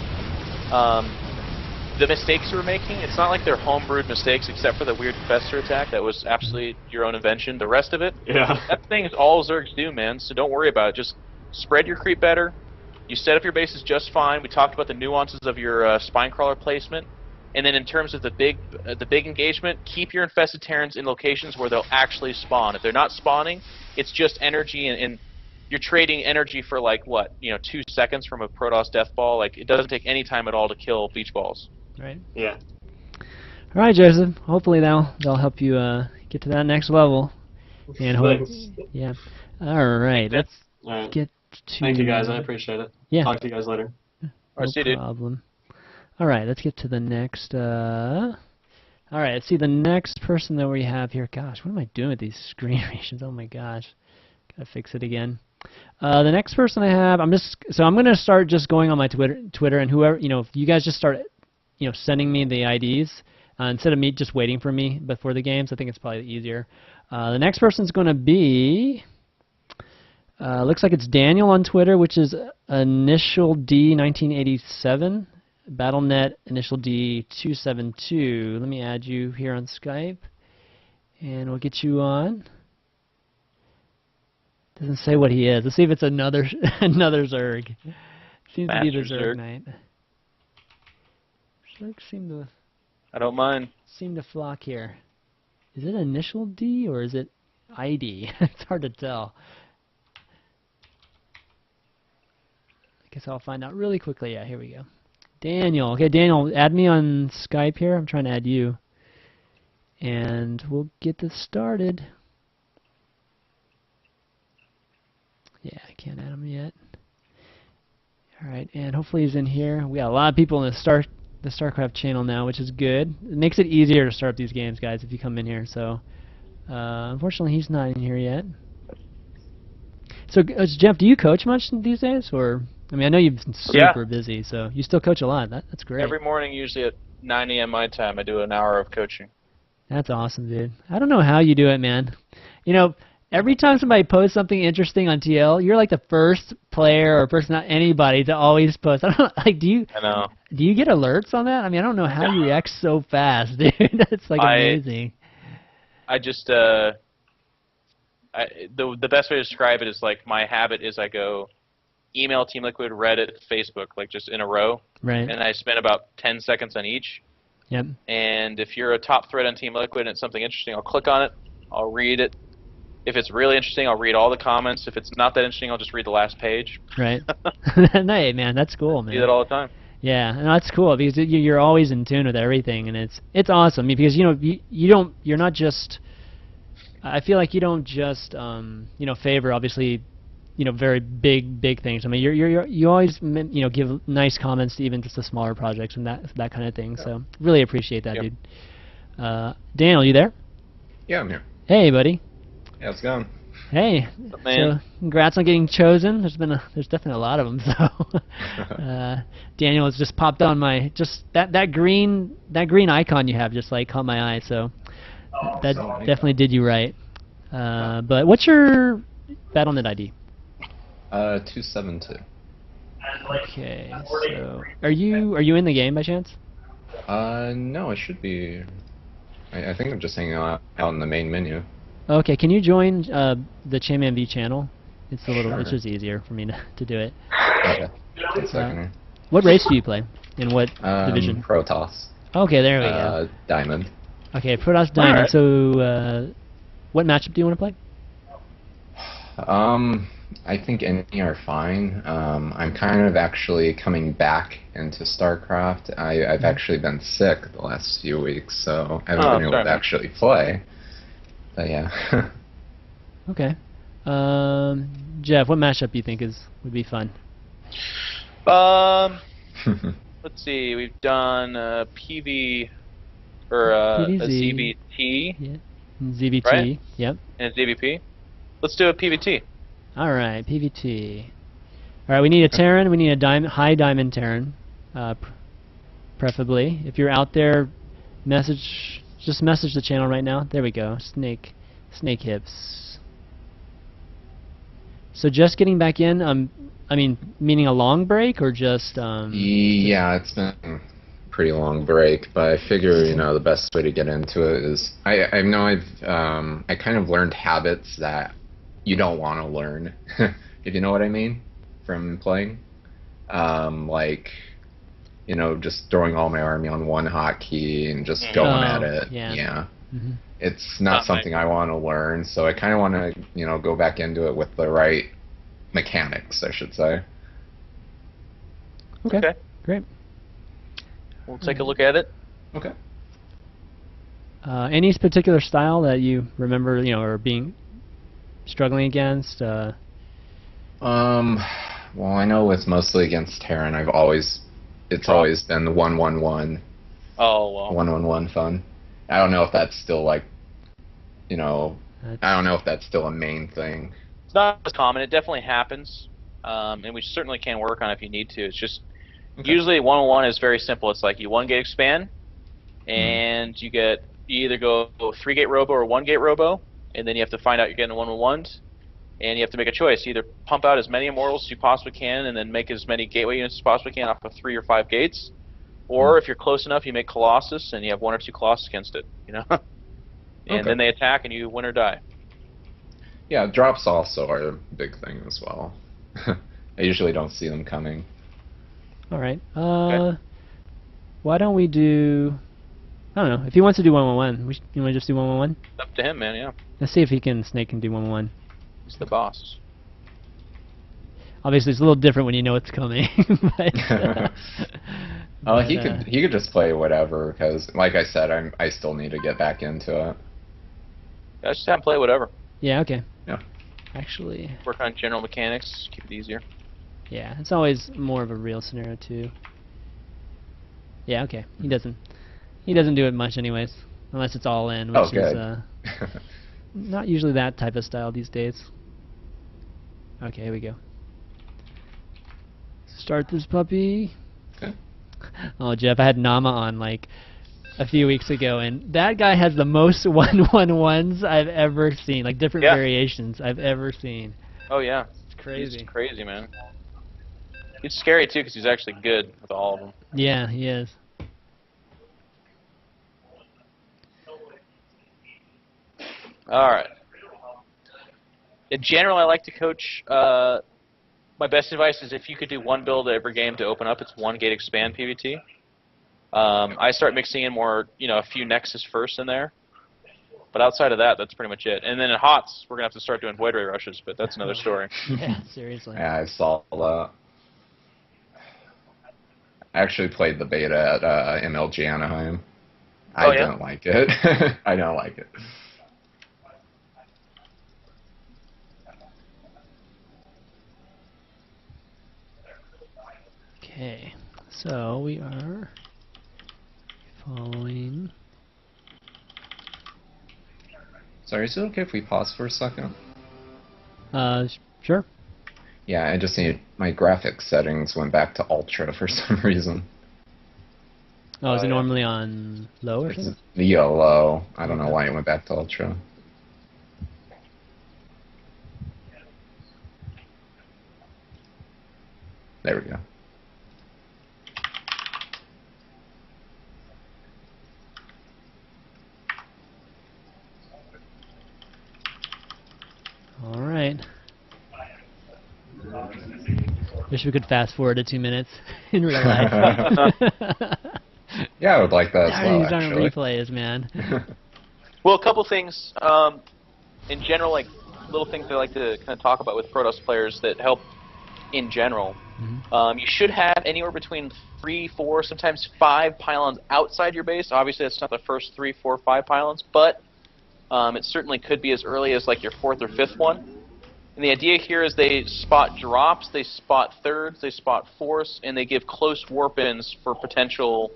the mistakes you were making, it's not like they're homebrewed mistakes except for the weird infestor attack that was absolutely your own invention. The rest of it, that thing is all Zergs do, man, so don't worry about it. Just spread your creep better. You set up your bases just fine. We talked about the nuances of your Spinecrawler placement. And then in terms of the big engagement, keep your infested Terrans in locations where they'll actually spawn. If they're not spawning, it's just energy, and you're trading energy for like, 2 seconds from a Protoss death ball. Like, it doesn't take any time at all to kill beach balls. Right. Yeah. All right, Joseph. Hopefully that'll help you get to that next level. And Thanks. yeah. All right. Let's All right. get to. Thank you, guys. I appreciate it. Yeah. Talk to you guys later. All No right, see you, dude. problem. All right. Let's get to the next. All right. Let's see the next person that we have here. Gosh, what am I doing with these screen regions? Oh my gosh. Gotta fix it again. The next person I have, I'm gonna start just going on my Twitter, and whoever, if you guys just start, sending me the IDs instead of me just waiting for me before the games. I think it's probably easier. The next person's gonna be, looks like it's Daniel on Twitter, which is initial D 1987, BattleNet initial D 272. Let me add you here on Skype, and we'll get you on. Doesn't say what he is. Let's see if it's another Zerg. Seems to be the Zerg night. Zergs I don't mind. seem to flock here. Is it initial D or is it ID? It's hard to tell. I guess I'll find out really quickly. Yeah, here we go. Daniel. Okay, Daniel, add me on Skype here. I'm trying to add you. And we'll get this started. Yeah, I can't add him yet. All right, and hopefully he's in here. We got a lot of people in the StarCraft channel now, which is good. It makes it easier to start up these games, guys, if you come in here. So, unfortunately, he's not in here yet. So, Jeff, do you coach much these days, or I mean, I know you've been super busy, so you still coach a lot. That's great. Every morning, usually at 9 a.m. my time, I do an hour of coaching. That's awesome, dude. I don't know how you do it, man. Every time somebody posts something interesting on TL, you're like the first player or person, not anybody, to always post. I don't know, like, do you get alerts on that? I mean, I don't know how you react so fast, dude. That's like amazing. I just the best way to describe it is like my habit is I go email, Team Liquid, Reddit, Facebook, like just in a row. Right. And I spend about 10 seconds on each. Yep. And if you're a top thread on Team Liquid and it's something interesting, I'll click on it. I'll read it. If it's really interesting, I'll read all the comments. If it's not that interesting, I'll just read the last page. Right. Hey, man, that's cool, man. I do that all the time. Yeah, and that's cool because you're always in tune with everything, and it's awesome because you're not just. I feel like you don't just favor obviously, very big things. I mean, you always give nice comments to even just the smaller projects and that kind of thing. Yeah. So really appreciate that, dude. Daniel, you there? Yeah, I'm here. Hey, buddy. Yeah, how's it going? Hey, so congrats on getting chosen. There's definitely a lot of them. So Daniel has just popped on my that green icon you have just like caught my eye. So that definitely did you right. But what's your BattleNet ID? 272. Okay, so are you in the game by chance? No, I should be. I think I'm just hanging out in the main menu. Okay, can you join the ChanmanV channel? It's Sure. It's just easier for me to do it. Okay. 1 second here. What race do you play? In what division? Protoss. Okay, there we go. Diamond. Okay, Protoss Diamond. Right. So, what matchup do you want to play? I think any are fine. I'm kind of actually coming back into StarCraft. I've actually been sick the last few weeks, so I haven't been able to actually play. But yeah. Okay. Jeff, what matchup do you think would be fun? Let's see. We've done PV or a ZVT. Yeah. ZVT. Right? Yep. And a ZVP. Let's do a PVT. All right, PVT. All right, we need a Terran. We need a high diamond Terran, preferably. If you're out there, just message the channel right now. There we go. Snake hips. So just getting back in. I mean, meaning a long break or just? Yeah, it's been a pretty long break, but I figure the best way to get into it is I know I kind of learned habits that you don't want to learn, if you know what I mean, from playing. Like, just throwing all my army on one hotkey and just going at it. Yeah. Mm-hmm. It's not something I want to learn, so I kind of want to, go back into it with the right mechanics, I should say. Okay. Great. We'll take a look at it. Okay. Any particular style that you remember, or being struggling against? Well, I know it's mostly against Terran. It's always been the 1-1-1. Oh, well. 1-1-1 fun. I don't know if that's still I don't know if that's still a main thing. It's not as common. It definitely happens, and we certainly can work on it if you need to. It's just usually 1-on-1 is very simple. It's like you 1-gate expand, and you either go 3-gate robo or 1-gate robo, and then you have to find out you're getting 1-on-1s, and you have to make a choice. Either pump out as many immortals as you possibly can, and then make as many gateway units as possibly can off of 3 or 5 gates, or if you're close enough, you make Colossus, and you have 1 or 2 Colossus against it. And then they attack, and you win or die. Yeah, drops also are a big thing as well. I usually don't see them coming. All right. Why don't we do? I don't know. If he wants to do 1-on-1, you want to just do 1-on-1? Up to him, man. Yeah. Let's see if Snake can do 1-on-1. He's the boss. Obviously, it's a little different when you know it's coming. He could just play whatever, because, like I said, I still need to get back into it. Yeah, just have him play whatever. Yeah. Okay. Yeah. Actually. Work on general mechanics. Keep it easier. Yeah, it's always more of a real scenario too. Yeah. Okay. He doesn't do it much anyways, unless it's all in, which is not usually that type of style these days. Okay, here we go. Start this puppy. Okay. Oh, Jeff, I had Nama on a few weeks ago, and that guy has the most 1-1-1s I've ever seen, different variations I've ever seen. Oh yeah, it's crazy. He's crazy, man. He's scary too because he's actually good with all of them. Yeah, he is. All right. In general, I like to coach. My best advice is if you could do 1 build every game to open up, it's 1-gate expand PvT. I start mixing in more, a few Nexus first in there. But outside of that, that's pretty much it. And then in HOTS, we're going to have to start doing Void Ray rushes, but that's another story. Yeah, seriously. Yeah, I saw that. I actually played the beta at MLG Anaheim. I didn't like it. I don't like it. Okay, so we are following. Sorry, is it okay if we pause for a second? Sure. Yeah, I just need my graphics settings went back to ultra for some reason. Oh, is it normally on low or something? Yeah, low. I don't know why it went back to ultra. There we go. All right. Wish we could fast forward to 2 minutes in real life. Yeah, I would like that as well, These aren't actually. replays, man. Well, a couple things. In general, little things I like to kind of talk about with Protoss players that help in general. You should have anywhere between 3, 4, sometimes 5 pylons outside your base. Obviously, that's not the first 3, 4, 5 pylons, but it certainly could be as early as your 4th or 5th one. And the idea here is they spot drops, they spot thirds, they spot fourths, and they give close warp-ins for potential,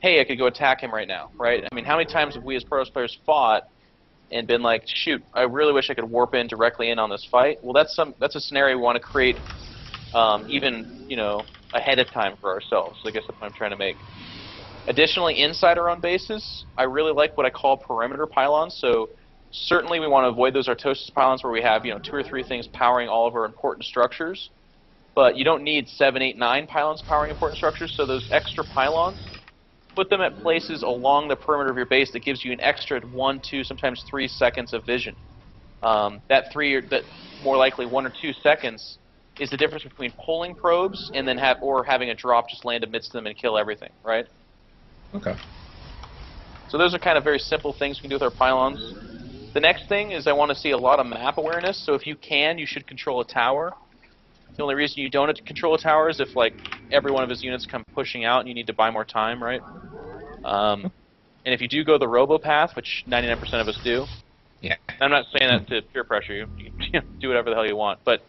hey, I could go attack him right now, right? I mean, how many times have we as Protoss players fought and been like, shoot, I really wish I could warp in directly in on this fight? Well, that's a scenario we want to create even, ahead of time for ourselves. I guess that's what I'm trying to make. Additionally, inside our own bases, I really like what I call perimeter pylons. So certainly we want to avoid those Artosis pylons where we have 2 or 3 things powering all of our important structures. But you don't need 7, 8, 9 pylons powering important structures. So those extra pylons, put them at places along the perimeter of your base that gives you an extra 1, 2, sometimes 3 seconds of vision. That more likely 1 or 2 seconds is the difference between pulling probes and then having a drop just land amidst them and kill everything, right? Okay. So those are kind of very simple things we can do with our pylons. The next thing is I want to see a lot of map awareness. So if you can, you should control a tower. The only reason you don't control a tower is if every one of his units come pushing out and you need to buy more time, right? And if you do go the robo path, which 99% of us do, Yeah. I'm not saying that to peer pressure you. You do whatever the hell you want, but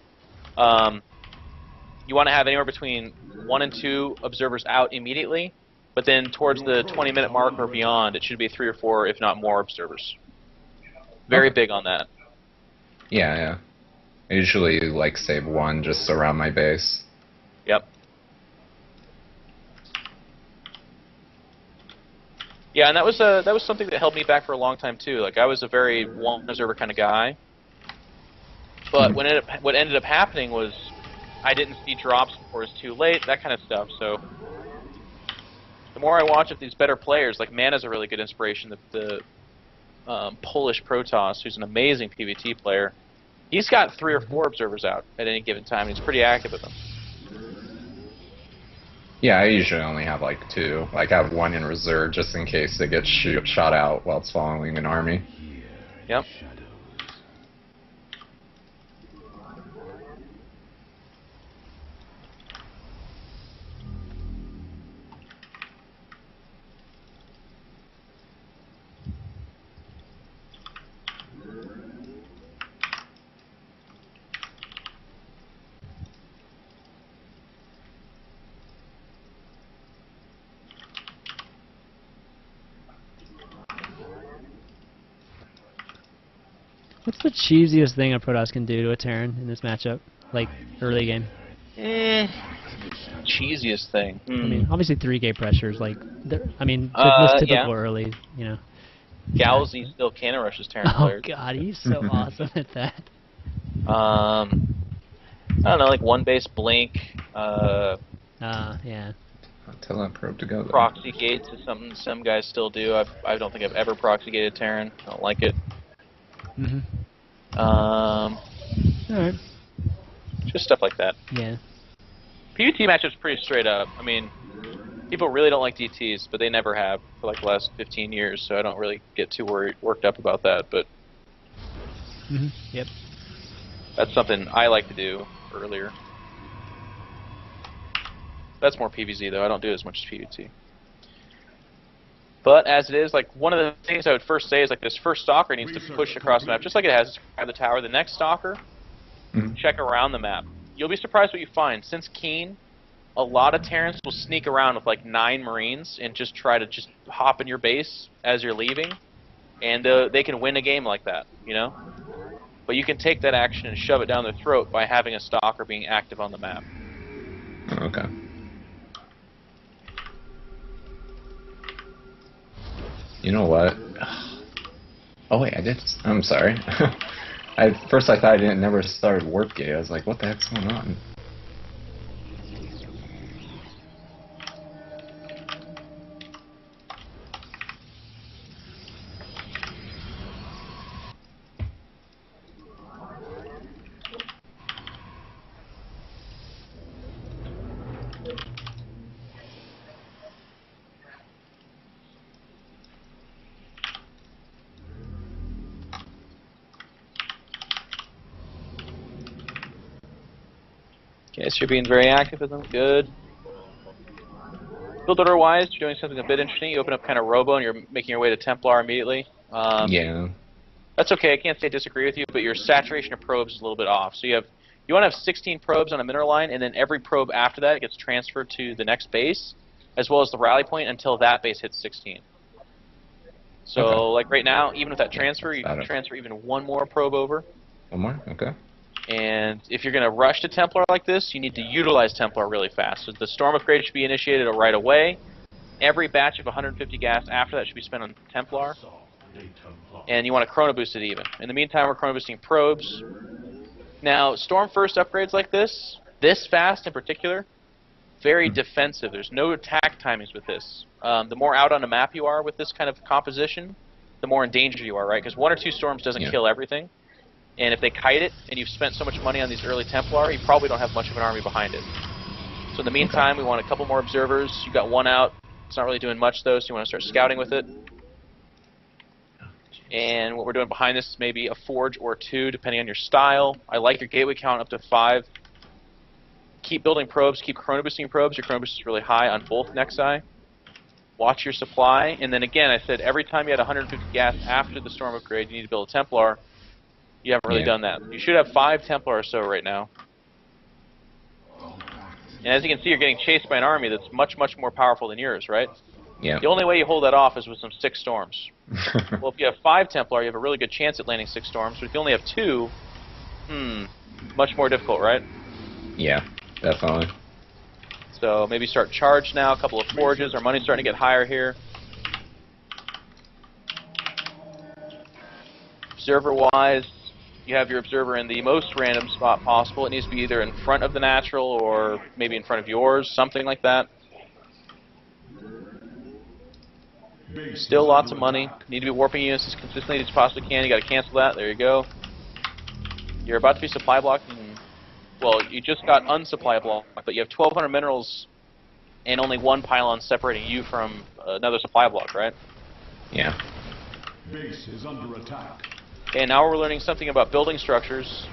you want to have anywhere between 1 and 2 observers out immediately, but then towards the 20-minute mark or beyond, it should be 3 or 4, if not more, observers. Very big on that. Yeah, yeah. I usually like save 1 just around my base. Yep. Yeah, and that was something that held me back for a long time too. Like I was a very 1 observer kind of guy, but what ended up happening was I didn't see drops before it was too late, that kind of stuff. So the more I watch of these better players, like Mana's a really good inspiration. The Polish Protoss, who's an amazing PvT player, he's got 3 or 4 observers out at any given time, and he's pretty active with them. Yeah, I usually only have like 2. Like I have 1 in reserve just in case it gets shot out while it's following an army. Yep. What's the cheesiest thing a Protoss can do to a Terran in this matchup? Like, early game? Cheesiest thing. I mean, obviously 3K pressures, like, I mean, yeah. typical early, you know. Galsy still cannon rushes Terran Oh players. god, he's so awesome at that. I don't know, like 1 base blink, yeah. I'll tell that probe to go there. proxy gates is something some guys still do. I don't think I've ever proxy gated Terran. I don't like it. Alright. Just stuff like that. Yeah. PvT matchups pretty straight up. I mean, people really don't like DTs, but they never have for like the last 15 years, so I don't really get too worked up about that, but Yep. that's something I like to do earlier. That's more PvZ though, I don't do as much as PvT. But as it is, like one of the things I would first say is like this first stalker needs to push across the map, just like it has to grab the tower. The next stalker, check around the map. You'll be surprised what you find. Since Keen, a lot of Terrans will sneak around with like 9 Marines and just try to just hop in your base as you're leaving, and they can win a game like that, you know? But you can take that action and shove it down their throat by having a stalker being active on the map. Okay. You know what? Oh wait, I did. I'm sorry. First I thought I never started warp gate. I was like, what the heck's going on? Okay, so you're being very active with them. Good. Build order wise, you're doing something a bit interesting. You open up kind of Robo and you're making your way to Templar immediately. Yeah. That's okay. I can't say I disagree with you, but your saturation of probes is a little bit off. So you want to have 16 probes on a mineral line, and then every probe after that gets transferred to the next base, as well as the rally point until that base hits 16. So like right now, even with that transfer, you can transfer even 1 more probe over. 1 more? Okay. And if you're going to rush to Templar like this, you need to utilize Templar really fast. So the storm upgrade should be initiated right away. Every batch of 150 gas after that should be spent on Templar. And you want to chrono boost it even. In the meantime, we're chrono boosting probes. Now, storm first upgrades like this fast in particular, very defensive. There's no attack timings with this. The more out on the map you are with this kind of composition, the more in danger you are, right? Because 1 or 2 storms doesn't kill everything. And if they kite it, and you've spent so much money on these early Templar, you probably don't have much of an army behind it. So in the meantime, we want a couple more observers. You got 1 out. It's not really doing much, though, so you want to start scouting with it. And what we're doing behind this is maybe a forge or 2, depending on your style. I like your gateway count up to 5. Keep building probes. Keep chrono boosting probes. Your chrono boost is really high on both Nexi. watch your supply, and then again, I said every time you had 150 gas after the storm upgrade, you need to build a Templar. You haven't really done that. You should have 5 Templar or so right now. And as you can see, you're getting chased by an army that's much, much more powerful than yours, right? Yeah. The only way you hold that off is with some 6 storms. Well, if you have 5 Templar, you have a really good chance at landing 6 storms. But if you only have 2, much more difficult, right? Yeah, definitely. So maybe start charge now, a couple of forges. Our money's starting to get higher here. Observer-wise, you have your observer in the most random spot possible. It needs to be either in front of the natural or maybe in front of yours, something like that. Still lots of money. Need to be warping units as consistently as you possibly can. You got to cancel that. There you go. You're about to be supply blocked. Well, you just got unsupply blocked, but you have 1,200 minerals and only 1 pylon separating you from another supply block, right? Yeah. Base is under attack. Okay, now we're learning something about building structures.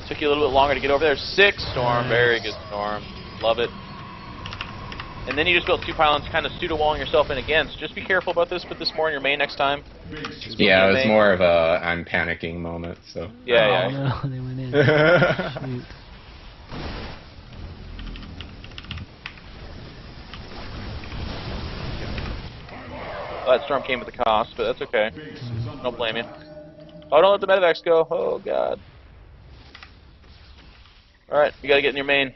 Took you a little bit longer to get over there. 6 storm, very good storm. Love it. And then you just built 2 pylons, kind of pseudo-walling yourself in again. So just be careful about this. Put this more in your main next time. Yeah, it was more of a I'm panicking moment. So. Yeah, yeah. No, they went in. Shoot. Well, that storm came with a cost, but that's okay. Don't blame you. Oh, don't let the medevacs go. Oh, God. Alright, you gotta get in your main.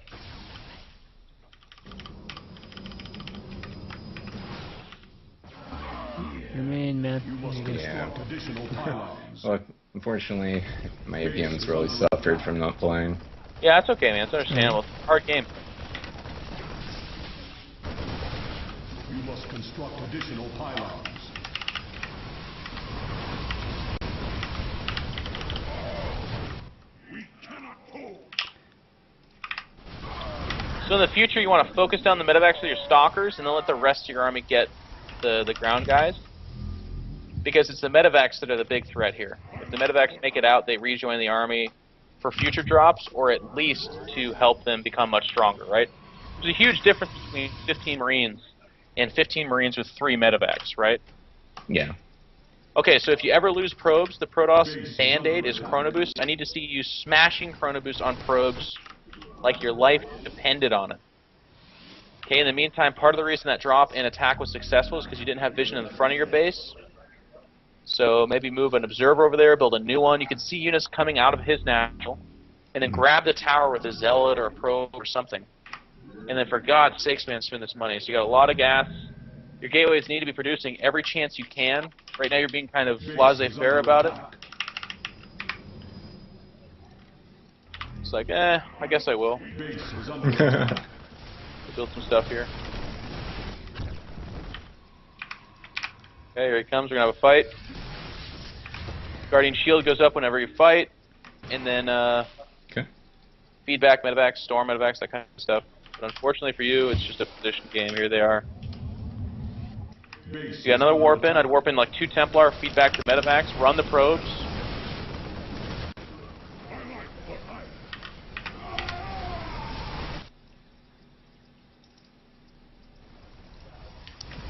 Your main, man. Yeah. Well, unfortunately, my APM's really suffered from not playing. Yeah, that's okay, man. It's understandable. It's a hard game. You must construct additional pylons. So in the future, you want to focus down the medevacs with your stalkers, and then let the rest of your army get the ground guys. Because it's the medevacs that are the big threat here. If the medevacs make it out, they rejoin the army for future drops, or at least to help them become much stronger, right? There's a huge difference between 15 Marines and 15 Marines with 3 medevacs, right? Yeah. Okay, so if you ever lose probes, the Protoss Band-Aid is Chronoboost. I need to see you smashing Chronoboost on probes like your life depended on it. Okay, in the meantime, part of the reason that drop in attack was successful is because you didn't have vision in the front of your base. So maybe move an observer over there, build a new one. You can see units coming out of his natural, and then grab the tower with a zealot or a probe or something. And then for God's sakes, man, spend this money. So you got a lot of gas. Your gateways need to be producing every chance you can. Right now you're being kind of laissez-faire about it. It's like, I guess I will. Build some stuff here. Okay, here he comes. We're going to have a fight. Guardian Shield goes up whenever you fight. And then feedback, medevacs, storm medevacs, that kind of stuff. But unfortunately for you, it's just a position game. Here they are. You got another warp in. I'd warp in like 2 Templar, feedback to medevacs, run the probes.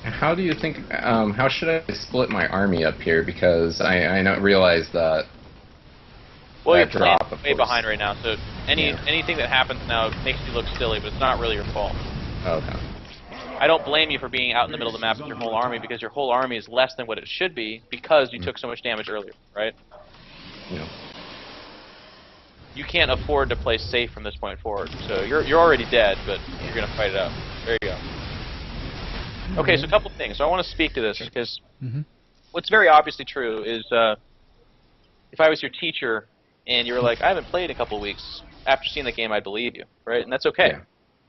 How do you think? How should I split my army up here? Because I not realize that. Well, that you're playing drop, of way course. behind right now, so anything that happens now makes you look silly, but it's not really your fault. Okay. I don't blame you for being out in the middle of the map with your whole army, because your whole army is less than what it should be because you took so much damage earlier, right? Yeah. You can't afford to play safe from this point forward. So you're already dead, but you're gonna fight it out. There you go. Okay, so a couple things. So I want to speak to this because what's very obviously true is if I was your teacher and you were like, I haven't played in a couple weeks, after seeing the game, I'd believe you, right? And that's okay. Yeah.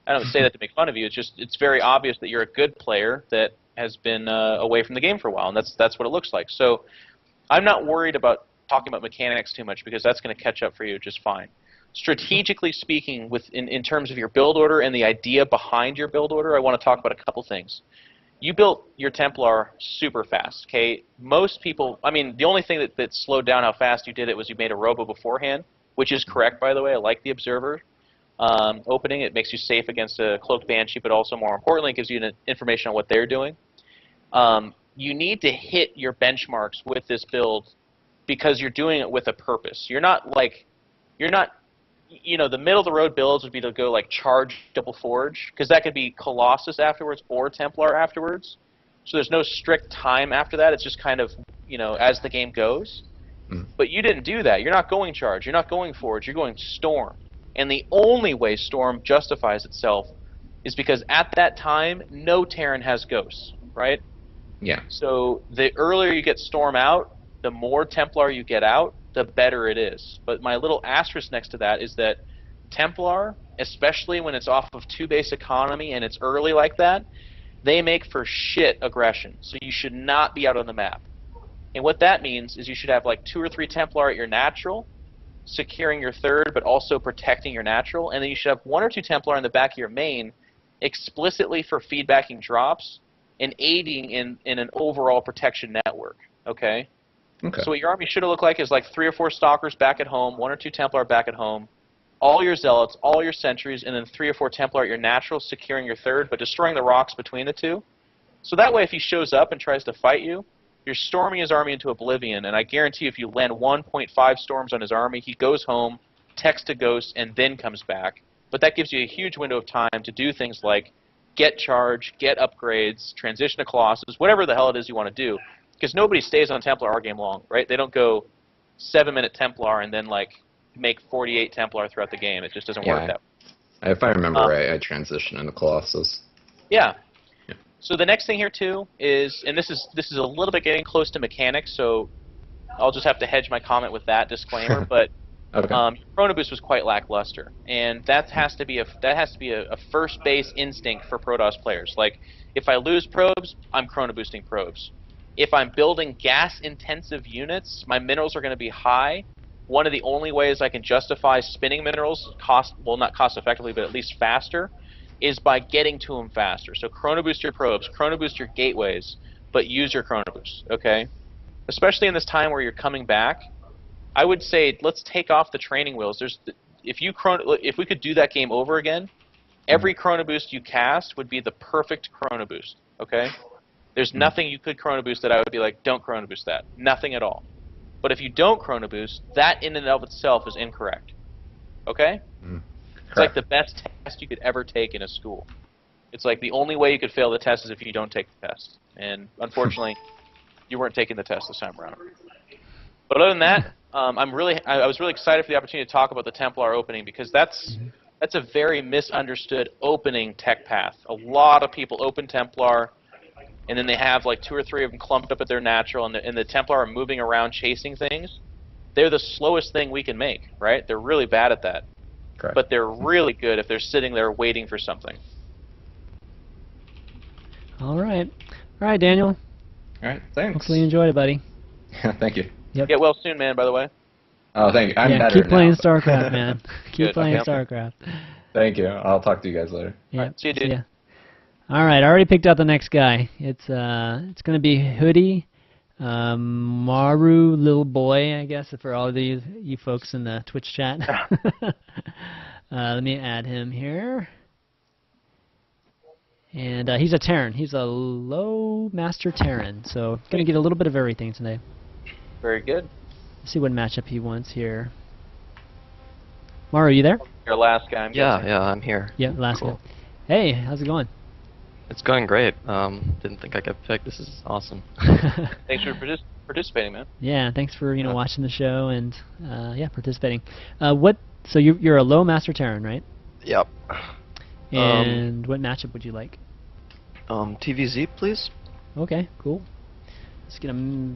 I don't say that to make fun of you. It's just it's very obvious that you're a good player that has been away from the game for a while, and that's what it looks like. So I'm not worried about talking about mechanics too much because that's going to catch up for you just fine. Strategically speaking, in terms of your build order and the idea behind your build order, I want to talk about a couple things. You built your Templar super fast, okay? Most people, I mean, the only thing that slowed down how fast you did it was you made a robo beforehand, which is correct, by the way. I like the observer. opening. It makes you safe against a cloaked banshee, but also more importantly, it gives you information on what they're doing. You need to hit your benchmarks with this build because you're doing it with a purpose. You're not, you know, the middle of the road builds would be to go like charge double forge, because that could be Colossus afterwards or Templar afterwards. So there's no strict time after that. It's just kind of, you know, as the game goes. But you didn't do that. You're not going charge. You're not going forge. You're going storm. And the only way storm justifies itself is because at that time, no Terran has ghosts, right? Yeah. So the earlier you get storm out, the more Templar you get out, the better it is. But my little asterisk next to that is that Templar, especially when it's off of 2-base economy and it's early like that, they make for shit aggression. So you should not be out on the map. And what that means is you should have like 2 or 3 Templar at your natural, securing your third, but also protecting your natural. And then you should have 1 or 2 Templar in the back of your main, explicitly for feedbacking drops and aiding in an overall protection network. Okay? Okay. So what your army should have looked like is like 3 or 4 Stalkers back at home, 1 or 2 Templar back at home, all your Zealots, all your Sentries, and then 3 or 4 Templar at your natural, securing your third, but destroying the rocks between the two. So that way, if he shows up and tries to fight you, you're storming his army into oblivion, and I guarantee if you land 1.5 storms on his army, he goes home, texts to Ghost, and then comes back. But that gives you a huge window of time to do things like get charge, get upgrades, transition to Colossus, whatever the hell it is you want to do. Because nobody stays on Templar our game long, right? They don't go 7-minute Templar and then like make 48 Templar throughout the game. It just doesn't work that way. If I remember right, I transitioned into Colossus. Yeah. So the next thing here too is, and this is a little bit getting close to mechanics, so I'll just have to hedge my comment with that disclaimer. But Okay. Chrono Boost was quite lackluster, and that has to be a first base instinct for Protoss players. Like, if I lose probes, I'm Chrono Boosting probes. If I'm building gas-intensive units, my minerals are going to be high. One of the only ways I can justify spinning minerals not cost effectively, but at least faster, is by getting to them faster. So Chrono Boost your probes, Chrono Boost your gateways, but use your Chrono Boost, okay? Especially in this time where you're coming back, I would say let's take off the training wheels. If we could do that game over again, every Chrono Boost you cast would be the perfect Chrono Boost, okay? There's nothing you could Chrono Boost that I would be like, don't Chrono Boost that. Nothing at all. But if you don't Chrono Boost, that in and of itself is incorrect. Okay? It's like the best test you could ever take in a school. It's like the only way you could fail the test is if you don't take the test. And unfortunately, you weren't taking the test this time around. But other than that, I was really excited for the opportunity to talk about the Templar opening, because that's a very misunderstood opening tech path. A lot of people open Templar, and then they have like 2 or 3 of them clumped up at their natural, and the Templar are moving around chasing things. They're the slowest thing we can make, right? They're really bad at that. Correct. But they're really good if they're sitting there waiting for something. All right, Daniel. All right, thanks. Hopefully you enjoyed it, buddy. Thank you. Yep. Get well soon, man, by the way. Oh, thank you. I'm better keep playing now. StarCraft, man. Keep Good. playing Okay. StarCraft. Thank you. I'll talk to you guys later. Yeah. Alright, see you, dude. ya. All right, I already picked out the next guy. It's gonna be Hoodie, Maru, little boy, I guess, for all of you folks in the Twitch chat. Let me add him here. And he's a Terran. He's a low master Terran, so gonna get a little bit of everything today. Very good. Let's see what matchup he wants here. Maru, you there? Your last guy. I'm guessing. Yeah, I'm here. Yeah, last Cool. guy. Hey, how's it going? It's going great. Didn't think I got picked. This is awesome. Thanks for participating, man. Yeah, thanks for watching the show and participating. So you're a low master Terran, right? Yep. And what matchup would you like? TVZ, please. Okay, cool. Let's get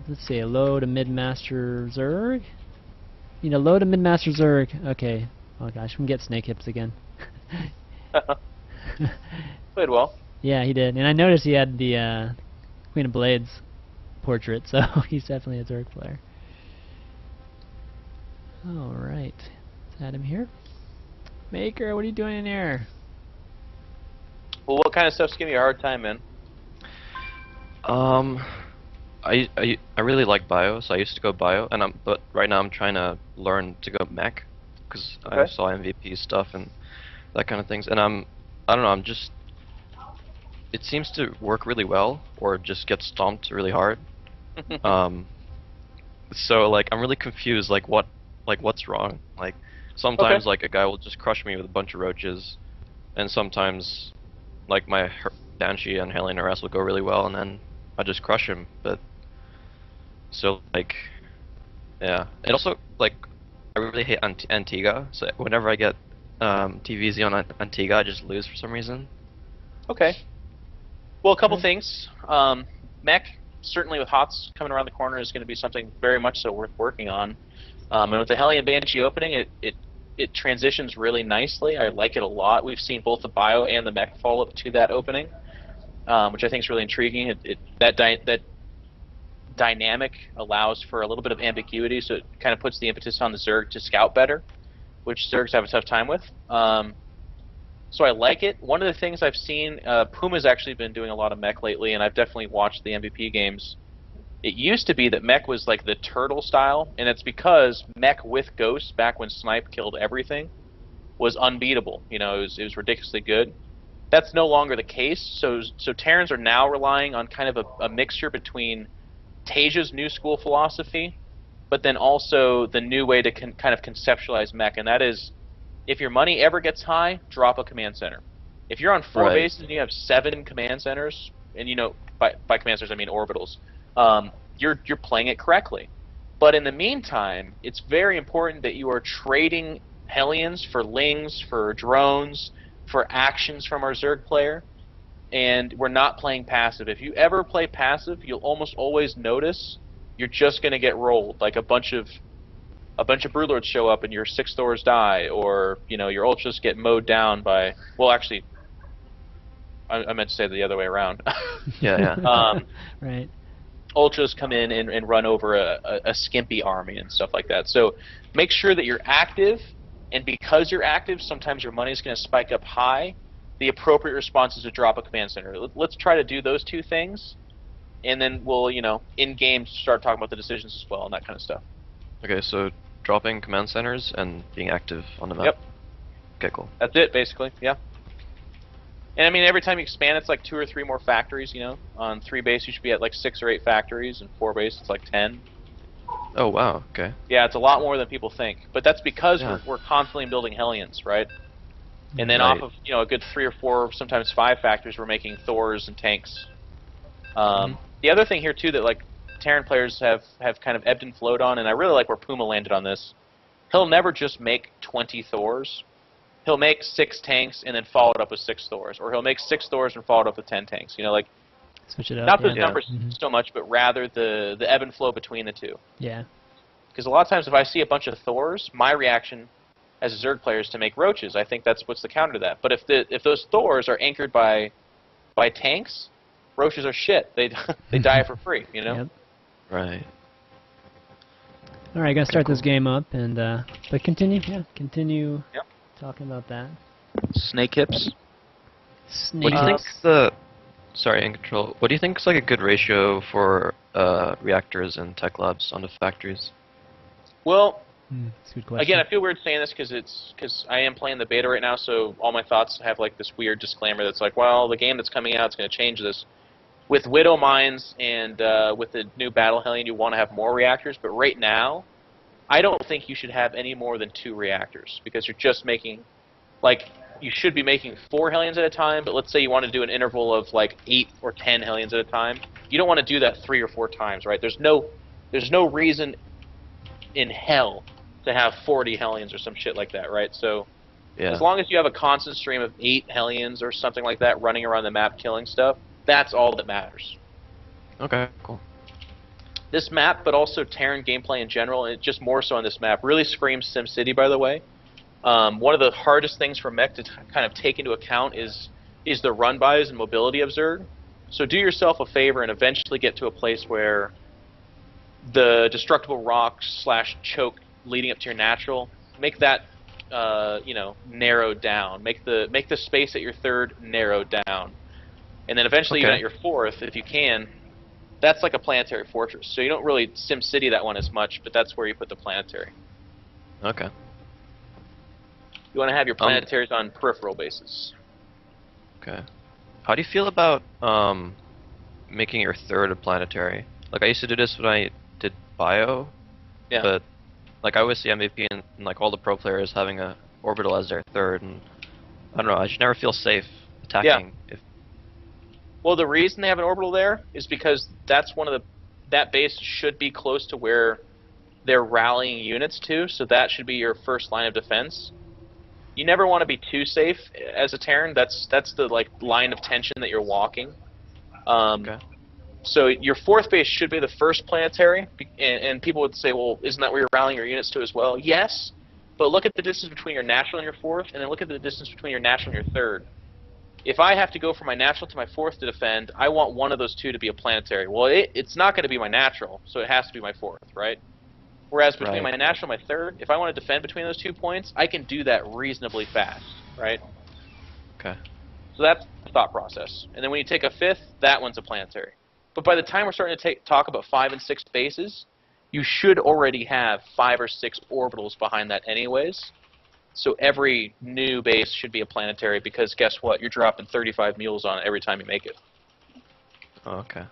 let's see, a low to mid master Zerg. A low to mid master Zerg. Okay. Oh gosh, we can get snake hips again. Played well. Yeah, he did, and I noticed he had the Queen of Blades portrait, so he's definitely a Zerg player. All right, let's add him here. Maker, what are you doing in here? Well, what kind of stuff's giving you a hard time, man? I really like bio, so I used to go bio, but right now I'm trying to learn to go mech, because I Okay. saw MVP stuff, and that kind of things. And I don't know, I'm just, it seems to work really well, or just get stomped really hard. So like I'm really confused, like what's wrong? Like sometimes like a guy will just crush me with a bunch of roaches, and sometimes like my Banshee and Hellion harass will go really well, and then I just crush him. But so like, yeah, and also like I really hate Antigua. So whenever I get TVZ on Antigua, I just lose for some reason. Okay. Well, a couple things. Mech, certainly with HOTS coming around the corner, is going to be something very much so worth working on. And with the Hellion Banshee opening, it transitions really nicely. I like it a lot. We've seen both the bio and the mech follow up to that opening, which I think is really intriguing. That dynamic allows for a little bit of ambiguity, so it kind of puts the impetus on the Zerg to scout better, which Zergs have a tough time with. So I like it. One of the things I've seen, Puma's actually been doing a lot of mech lately, and I've definitely watched the MVP games. It used to be that mech was like the turtle style, and it's because mech with ghosts, back when Snipe killed everything, was unbeatable. You know, it was ridiculously good. That's no longer the case, so Terrans are now relying on kind of a mixture between Tasia's new school philosophy, but then also the new way to kind of conceptualize mech, and that is, if your money ever gets high, drop a command center. If you're on 4 bases and you have 7 command centers, and you know, by command centers I mean orbitals, you're playing it correctly. But in the meantime, it's very important that you are trading Hellions for Lings, for drones, for actions from our Zerg player, and we're not playing passive. If you ever play passive, you'll almost always notice you're just going to get rolled. Like a bunch of Broodlords show up and your 6 Thors die, or you know, your Ultras get mowed down by, well, actually I meant to say the other way around. Yeah. Right. Ultras come in and run over a skimpy army and stuff like that. So make sure that you're active, and because you're active, sometimes your money's going to spike up high. The appropriate response is to drop a command center. Let's try to do those 2 things, and then we'll, you know, in game start talking about the decisions as well and that kind of stuff. Okay, so dropping command centers and being active on the map. Yep. Okay, cool. That's it, basically. Yeah. And I mean, every time you expand, it's like 2 or 3 more factories. You know, on 3 base you should be at like 6 or 8 factories, and 4 base it's like 10. Oh wow. Okay. Yeah, it's a lot more than people think. But that's because we're constantly building Hellions, right? And then off of, you know, a good 3 or 4, sometimes 5 factories, we're making Thors and tanks. The other thing here too that like Terran players have kind of ebbed and flowed on, and I really like where Puma landed on this. He'll never just make 20 Thors. He'll make 6 tanks and then follow it up with 6 Thors, or he'll make 6 Thors and follow it up with 10 tanks. You know, like switch it up. Not those numbers so much, but rather the ebb and flow between the 2. Yeah. Because a lot of times if I see a bunch of Thors, my reaction as a Zerg player is to make roaches. I think that's what's the counter to that. But if those Thors are anchored by tanks, roaches are shit. They die for free. You know. Yep. Right. All right, gotta start this game up, and but continue talking about that. Snake hips. Snake What do you hips. think sorry, EG.iNcontroL. What do you think is like a good ratio for reactors and tech labs on the factories? Well, That's a good question. again, I feel weird saying this because I am playing the beta right now, so all my thoughts have like this weird disclaimer that's like, well, the game that's coming out is going to change this. With Widow Mines and with the new Battle Hellion, you want to have more reactors, but right now, I don't think you should have any more than 2 reactors, because you're just making, like, you should be making 4 Hellions at a time, but let's say you want to do an interval of like 8 or 10 Hellions at a time. You don't want to do that 3 or 4 times, right? There's no reason in hell to have 40 Hellions or some shit like that, right? So as long as you have a constant stream of 8 Hellions or something like that running around the map killing stuff, that's all that matters. Okay, cool. This map, but also Terran gameplay in general, and just more so on this map, really screams SimCity, by the way. One of the hardest things for mech to kind of take into account is the run-bys and mobility of Zerg. So do yourself a favor and eventually get to a place where the destructible rocks / choke leading up to your natural, make that you know, narrowed down. Make the space at your 3rd narrowed down. And then eventually even at your 4th, if you can, that's like a planetary fortress. So you don't really SimCity that one as much, but that's where you put the planetary. Okay. You want to have your planetaries on peripheral bases. Okay. How do you feel about making your third a planetary? Like I used to do this when I did bio, but like I always see MVP and like all the pro players having a orbital as their third, and I don't know. I just never feel safe attacking. Yeah. Well, the reason they have an orbital there is because that's that base should be close to where they're rallying units to, so that should be your first line of defense. You never want to be too safe as a Terran. That's the like line of tension that you're walking. Okay. So your fourth base should be the first planetary, and people would say, well, isn't that where you're rallying your units to as well? Yes, but look at the distance between your natural and your fourth, and then look at the distance between your natural and your third. If I have to go from my natural to my fourth to defend, I want one of those two to be a planetary. Well, it's not going to be my natural, so it has to be my fourth, right? Whereas between my natural and my third, if I want to defend between those 2 points, I can do that reasonably fast, right? Okay. So that's the thought process. And then when you take a fifth, that one's a planetary. But by the time we're starting to talk about 5 and 6 bases, you should already have 5 or 6 orbitals behind that anyways. So every new base should be a planetary because guess what? You're dropping 35 mules on it every time you make it. Oh, okay.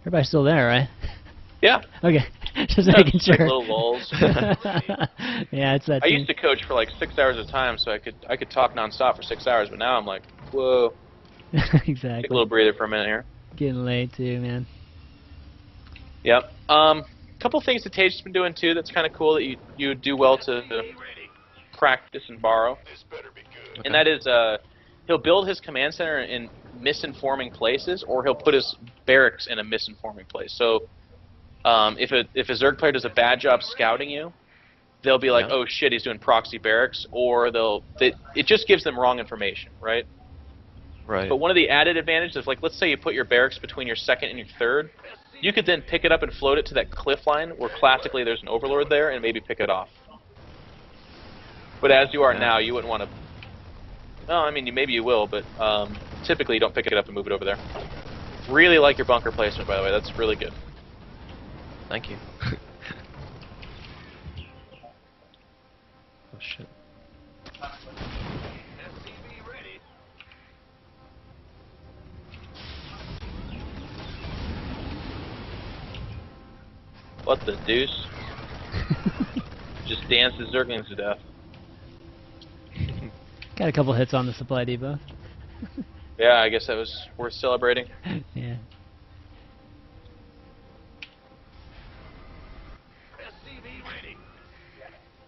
Everybody's still there, right? Yeah. Okay. Just making sure. Like little lulls. Yeah, it's that. I used to coach for like 6 hours at a time, so I could talk nonstop for 6 hours. But now I'm like, whoa. Exactly. Take a little breather for a minute here. Getting late too, man. Yep. Couple things that Tage's been doing too. That's kind of cool that you would do well to practice and borrow. Okay. And that is he'll build his command center in misinforming places, or he'll put his barracks in a misinforming place. So if a Zerg player does a bad job scouting you, they'll be like, oh shit, he's doing proxy barracks, or it just gives them wrong information, right? Right. But one of the added advantages is, like, let's say you put your barracks between your second and your third, you could then pick it up and float it to that cliff line where classically there's an overlord there and maybe pick it off. But as you are now, you wouldn't want to. No, I mean, maybe you will, but typically you don't pick it up and move it over there. Really like your bunker placement, by the way. That's really good. Thank you. Oh shit. What the deuce? Just dances Zerglings to death. Got a couple hits on the supply depot. Yeah, I guess that was worth celebrating. Yeah.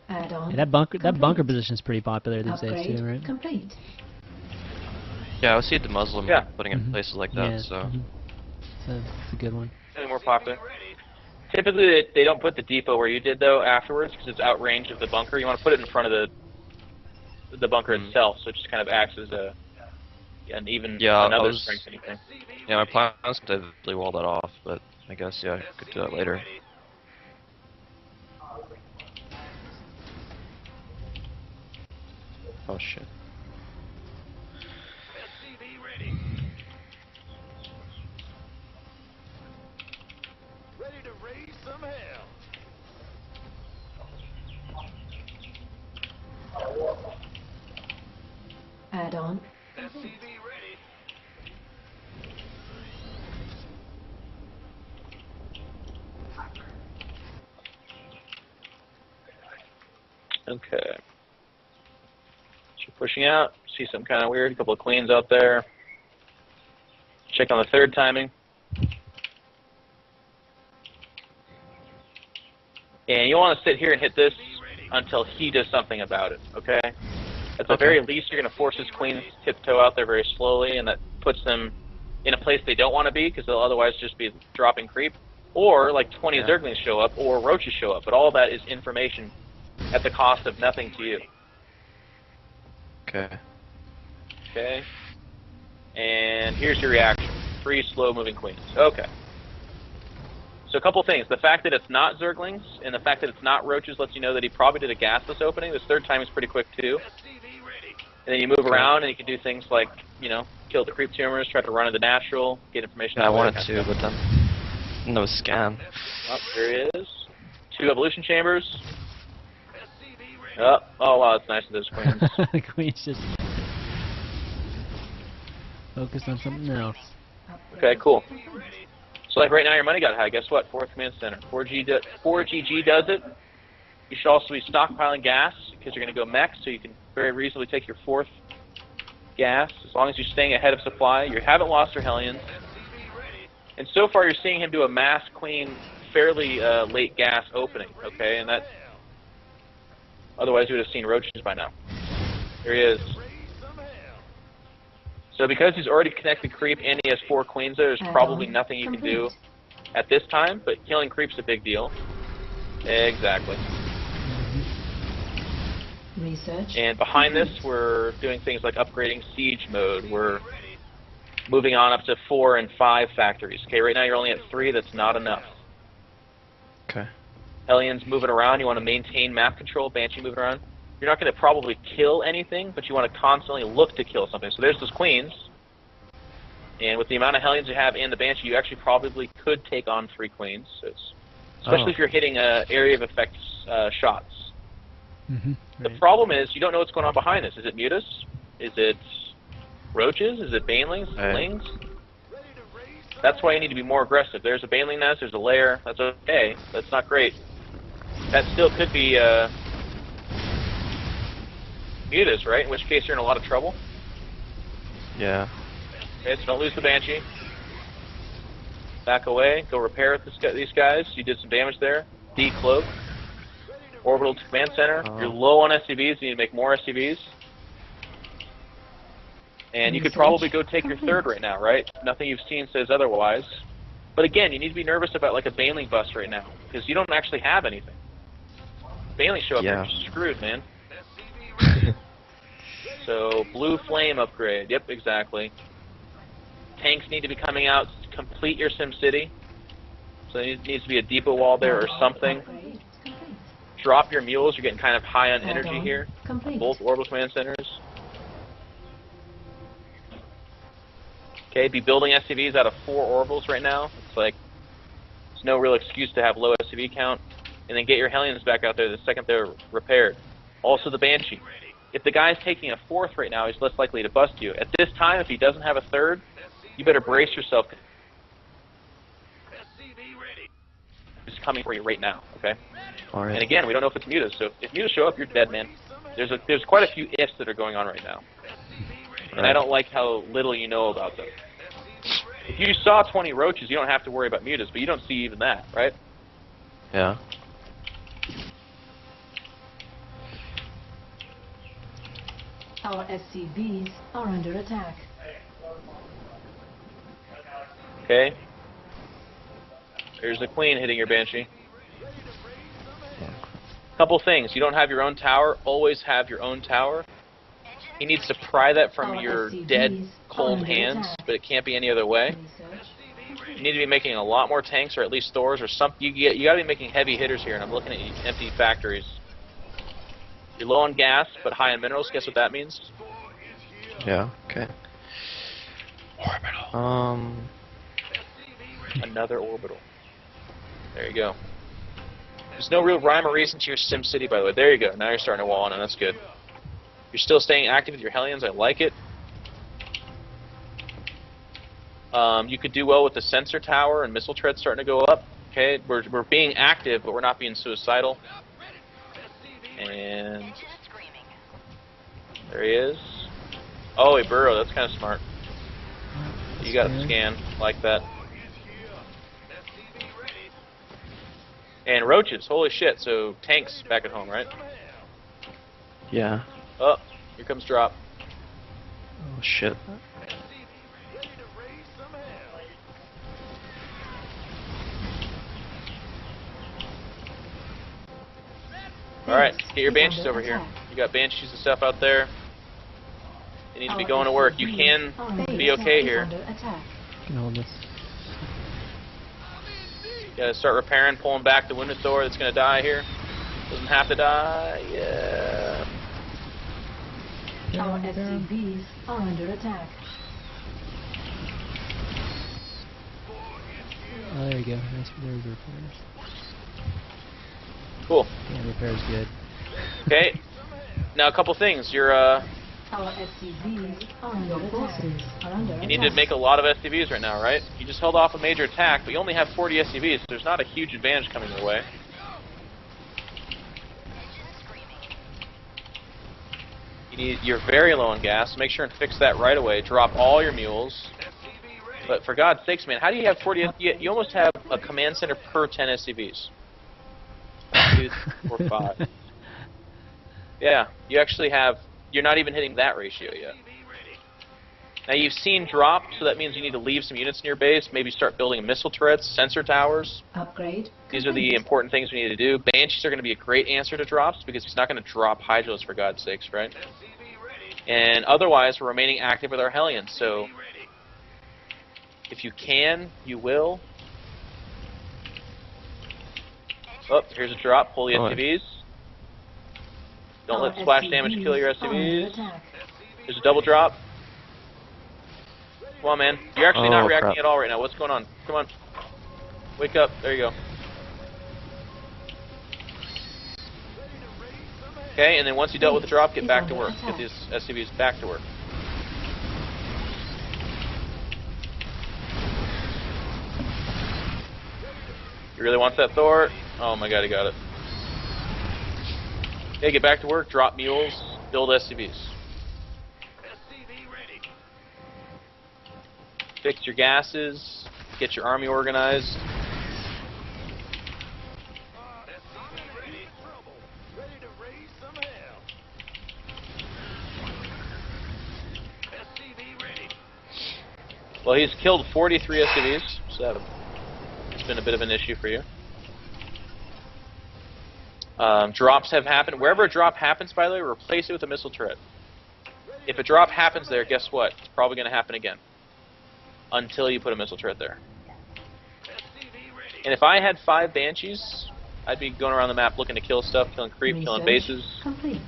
Add-on. Yeah, that bunker position is pretty popular these days Upgrade too, right? complete. Yeah, I would see the Muslim putting it in places like that. Yeah. So. It's a good one. Any more popular? Typically, they don't put the depot where you did though afterwards because it's outrange of the bunker. You want to put it in front of the bunker itself, so it just kind of acts as another strengthening thing. Yeah, my plan was to eventually wall that off, but I guess I could do that later. Oh shit. Ready to raise some hell. Add-on. Okay. So you're pushing out. See something kind of weird. A couple of queens out there. Check on the third timing. And you want to sit here and hit this until he does something about it, okay? At the very least, you're going to force his queens to tiptoe out there very slowly, and that puts them in a place they don't want to be, because they'll otherwise just be dropping creep. Or, like, 20 Zerglings show up, or roaches show up. But all that is information at the cost of nothing to you. Okay. Okay? And here's your reaction. 3 slow-moving queens. Okay. So a couple things. The fact that it's not Zerglings and the fact that it's not Roaches lets you know that he probably did a gasless opening. This third time is pretty quick, too. And then you move around and you can do things like, you know, kill the creep tumors, try to run into natural, get information Yeah, I out wanted to, but then no scan. Oh, there he is. 2 evolution chambers. Oh, wow, that's nice of those queens. The queen's just focused on something else. Okay, cool. So like right now your money got high. Guess what? 4th command center. 4GG does it. You should also be stockpiling gas because you're going to go mech, so you can very reasonably take your 4th gas as long as you're staying ahead of supply. You haven't lost your Hellions. And so far you're seeing him do a mass queen fairly late gas opening, okay? And that otherwise you would have seen Roaches by now. There he is. So because he's already connected creep and he has 4 queens there's probably nothing you can do at this time, but killing creep's a big deal. Exactly. Research. And behind this, we're doing things like upgrading siege mode. We're moving on up to 4 and 5 factories. Okay, right now you're only at 3. That's not enough. Okay. Hellions moving around. You want to maintain map control. Banshee moving around. You're not going to probably kill anything, but you want to constantly look to kill something. So there's those queens. And with the amount of Hellions you have and the Banshee, you actually probably could take on 3 queens. So it's, especially if you're hitting area of effect shots. The problem is you don't know what's going on behind this. Is it Mutas? Is it Roaches? Is it Banelings? Lings? That's why you need to be more aggressive. There's a Baneling nest, there's a lair. That's okay. That's not great. That still could be Mutas, right? In which case you're in a lot of trouble. Yeah. Okay, so don't lose the Banshee. Back away. Go repair these guys. You did some damage there. Decloak. Orbital to command center. You're low on SCVs. You need to make more SCVs. And you could probably go take your 3rd right now, right? Nothing you've seen says otherwise. But again, you need to be nervous about like a Baneling bust right now, because you don't actually have anything. Baneling show up, you're screwed, man. So, blue flame upgrade. Yep, exactly. Tanks need to be coming out to complete your SimCity. So there needs to be a depot wall there or something. Drop your mules. You're getting kind of high on energy here. Both orbital command centers. Okay, be building SCVs out of 4 orbitals right now. It's like there's no real excuse to have low SCV count. And then get your Hellions back out there the second they're repaired. Also the Banshee. If the guy's taking a 4th right now, he's less likely to bust you. At this time, if he doesn't have a 3rd, you better brace yourself. It's coming for you right now, okay? Alright. And again, we don't know if it's Mutas, so if Mutas show up, you're dead, man. There's quite a few ifs that are going on right now. And I don't like how little you know about them. If you saw 20 Roaches, you don't have to worry about Mutas, but you don't see even that, right? Yeah. Our SCVs are under attack. Okay. There's the Queen hitting your Banshee. Couple things. You don't have your own tower. Always have your own tower. He needs to pry that from your dead, cold hands, but it can't be any other way. You need to be making a lot more tanks, or at least stores, or something. You got to be making heavy hitters here, and I'm looking at empty factories. You're low on gas, but high on minerals. Guess what that means? Yeah. Okay. Orbital. Another orbital. There you go. There's no real rhyme or reason to your SimCity, by the way. There you go. Now you're starting to wall on, and that's good. You're still staying active with your Hellions. I like it. You could do well with the sensor tower and missile tread starting to go up. Okay, we're being active, but we're not being suicidal. And there he is. Oh, a burrow. That's kind of smart. You got a scan like that. And roaches. Holy shit. So tanks back at home, right? Yeah. Oh, here comes drop. Oh shit. Alright, get your banshees over here. You got banshees and stuff out there. You need to be going to work. You can be okay here. Under attack. Can hold this. You gotta start repairing, pulling back the wounded Thor that's gonna die here. Doesn't have to die. Yeah. Our SCVs are under attack. Oh, there you go. Nice. There's the repairs. Cool. Yeah, repair's good. Okay. Now a couple things. You're Our SCVs are under attack. you need to make a lot of SCVs right now, right? You just held off a major attack, but you only have 40 SCVs, so there's not a huge advantage coming your way. You're very low on gas. Make sure and fix that right away. Drop all your mules. But for God's sakes, man, how do you have 40? You almost have a command center per 10 SCVs. 1, 2, 3, 4, 5. Yeah, you actually have. You're not even hitting that ratio yet. Now you've seen drop, so that means you need to leave some units in your base. Maybe start building missile turrets, sensor towers. Upgrade. These are the important things we need to do. Banshees are going to be a great answer to drops because he's not going to drop Hydros for God's sakes, right? And otherwise, we're remaining active with our Hellions. So if you can, you will. Oh, here's a drop. Pull the SCVs. Don't let splash damage kill your SCVs. There's a double drop. Come on, man. You're actually not reacting at all right now. What's going on? Come on. Wake up. There you go. Okay, and then once you dealt with the drop, get back to work. Get these SCVs back to work. You really want that Thor? Oh my god, he got it. Okay, get back to work. Drop mules. Build SCVs. Fix your gases, get your army organized. Well, he's killed 43 SCVs, so it's been a bit of an issue for you. Drops have happened. Wherever a drop happens, by the way, replace it with a missile turret. If a drop happens there, guess what? It's probably going to happen again. Until you put a missile turret there. And if I had 5 Banshees, I'd be going around the map looking to kill stuff, killing creep, killing bases. Complete.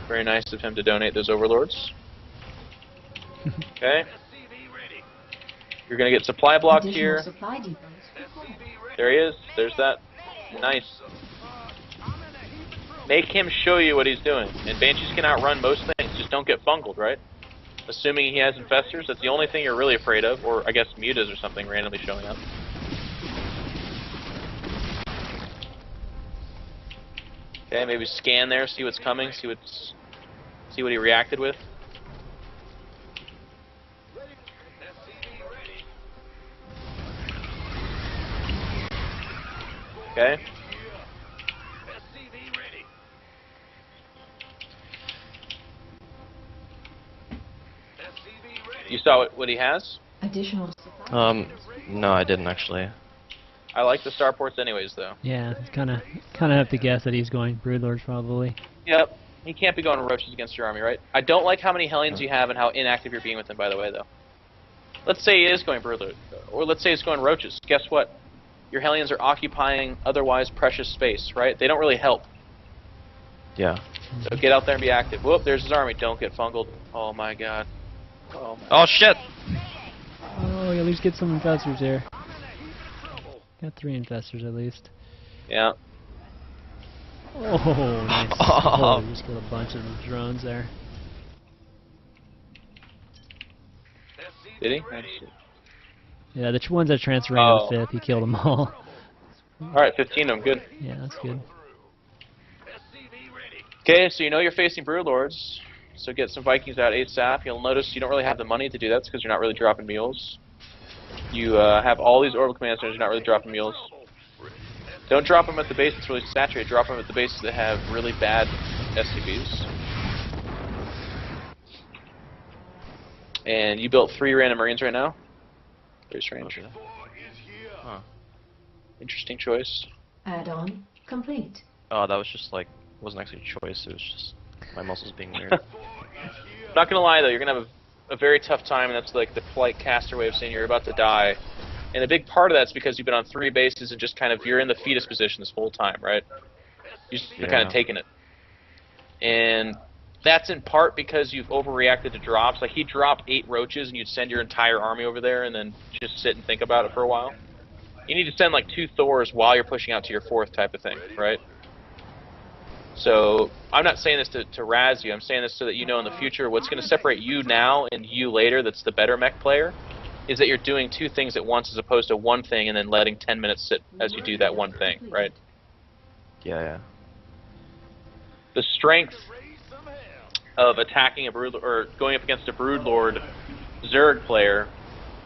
Very nice of him to donate those overlords. Okay. You're going to get supply blocked here. There he is. There's that. Nice. Make him show you what he's doing. And Banshees can outrun most things. Just don't get bungled, right? Assuming he has infestors, that's the only thing you're really afraid of. Or I guess mutas or something randomly showing up. Okay, maybe scan there, see what's coming, see what he reacted with. Okay. You saw what he has? Additional. No, I didn't actually. I like the starports anyways, though. Yeah, kind of have to guess that he's going Broodlords probably. Yep. He can't be going roaches against your army, right? I don't like how many Hellions you have and how inactive you're being with them, by the way, though. Let's say he is going Broodlord, or let's say he's going roaches. Guess what? Your Hellions are occupying otherwise precious space, right? They don't really help. Yeah. So get out there and be active. Whoop, there's his army. Don't get fungled. Oh my god. Oh, my Oh shit! Oh, you at least get some infestors there. Got 3 infestors at least. Yeah. Oh, nice. Oh, just got a bunch of drones there. Did he? Nice. Yeah, the ones that transferred to the 5th, he killed them all. Alright, 15 of them. Good. Yeah, that's good. Okay, so you know you're facing Broodlords. So get some Vikings out ASAP. You'll notice you don't really have the money to do that because you're not really dropping mules. You have all these orbital command centers, you're not really dropping mules. Don't drop them at the base that's really saturated. Drop them at the bases that have really bad SCVs. And you built 3 random Marines right now? Very strange. Huh. Interesting choice. Add-on complete. Oh, that was just like wasn't actually a choice. It was just my muscles being weird. Not gonna lie though, you're gonna have a very tough time, and that's like the polite caster way of saying you're about to die. And a big part of that's because you've been on 3 bases and just kind of you're in the fetus position this whole time, right? You're just kind of taking it. And that's in part because you've overreacted to drops. Like, he'd drop 8 roaches and you'd send your entire army over there and then just sit and think about it for a while. You need to send like 2 Thors while you're pushing out to your 4th type of thing, right? So I'm not saying this to razz you. I'm saying this so that you know in the future what's going to separate you now and you later that's the better mech player is that you're doing 2 things at once as opposed to 1 thing and then letting 10 minutes sit as you do that 1 thing, right? Yeah. The strength of attacking a Brood or going up against a Broodlord Zerg player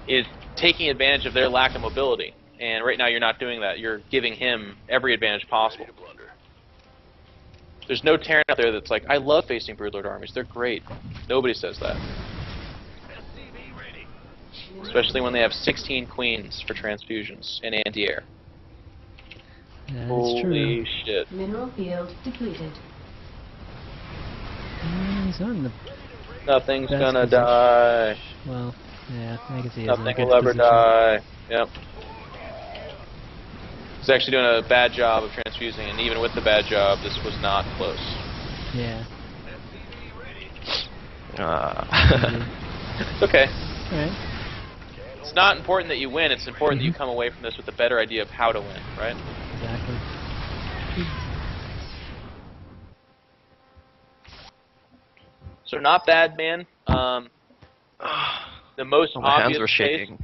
is taking advantage of their lack of mobility. And right now you're not doing that. You're giving him every advantage possible. There's no Terran out there that's like, I love facing Broodlord armies. They're great. Nobody says that. Especially when they have 16 queens for transfusions and anti-air. That's Holy true. shit. Mineral field depleted. He's not in the Nothing's best gonna position. die. Well, yeah, I guess he is in a Nothing good will ever position. die. Yep. He's actually doing a bad job of transfusing, and even with the bad job, this was not close. Yeah. It's okay. Alright. It's not important that you win, it's important that you come away from this with a better idea of how to win, right? Exactly. So not bad, man. The most Oh, my obvious hands were place, shaking.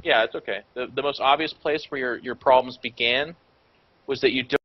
yeah, it's okay. The most obvious place where your problems began was that you don't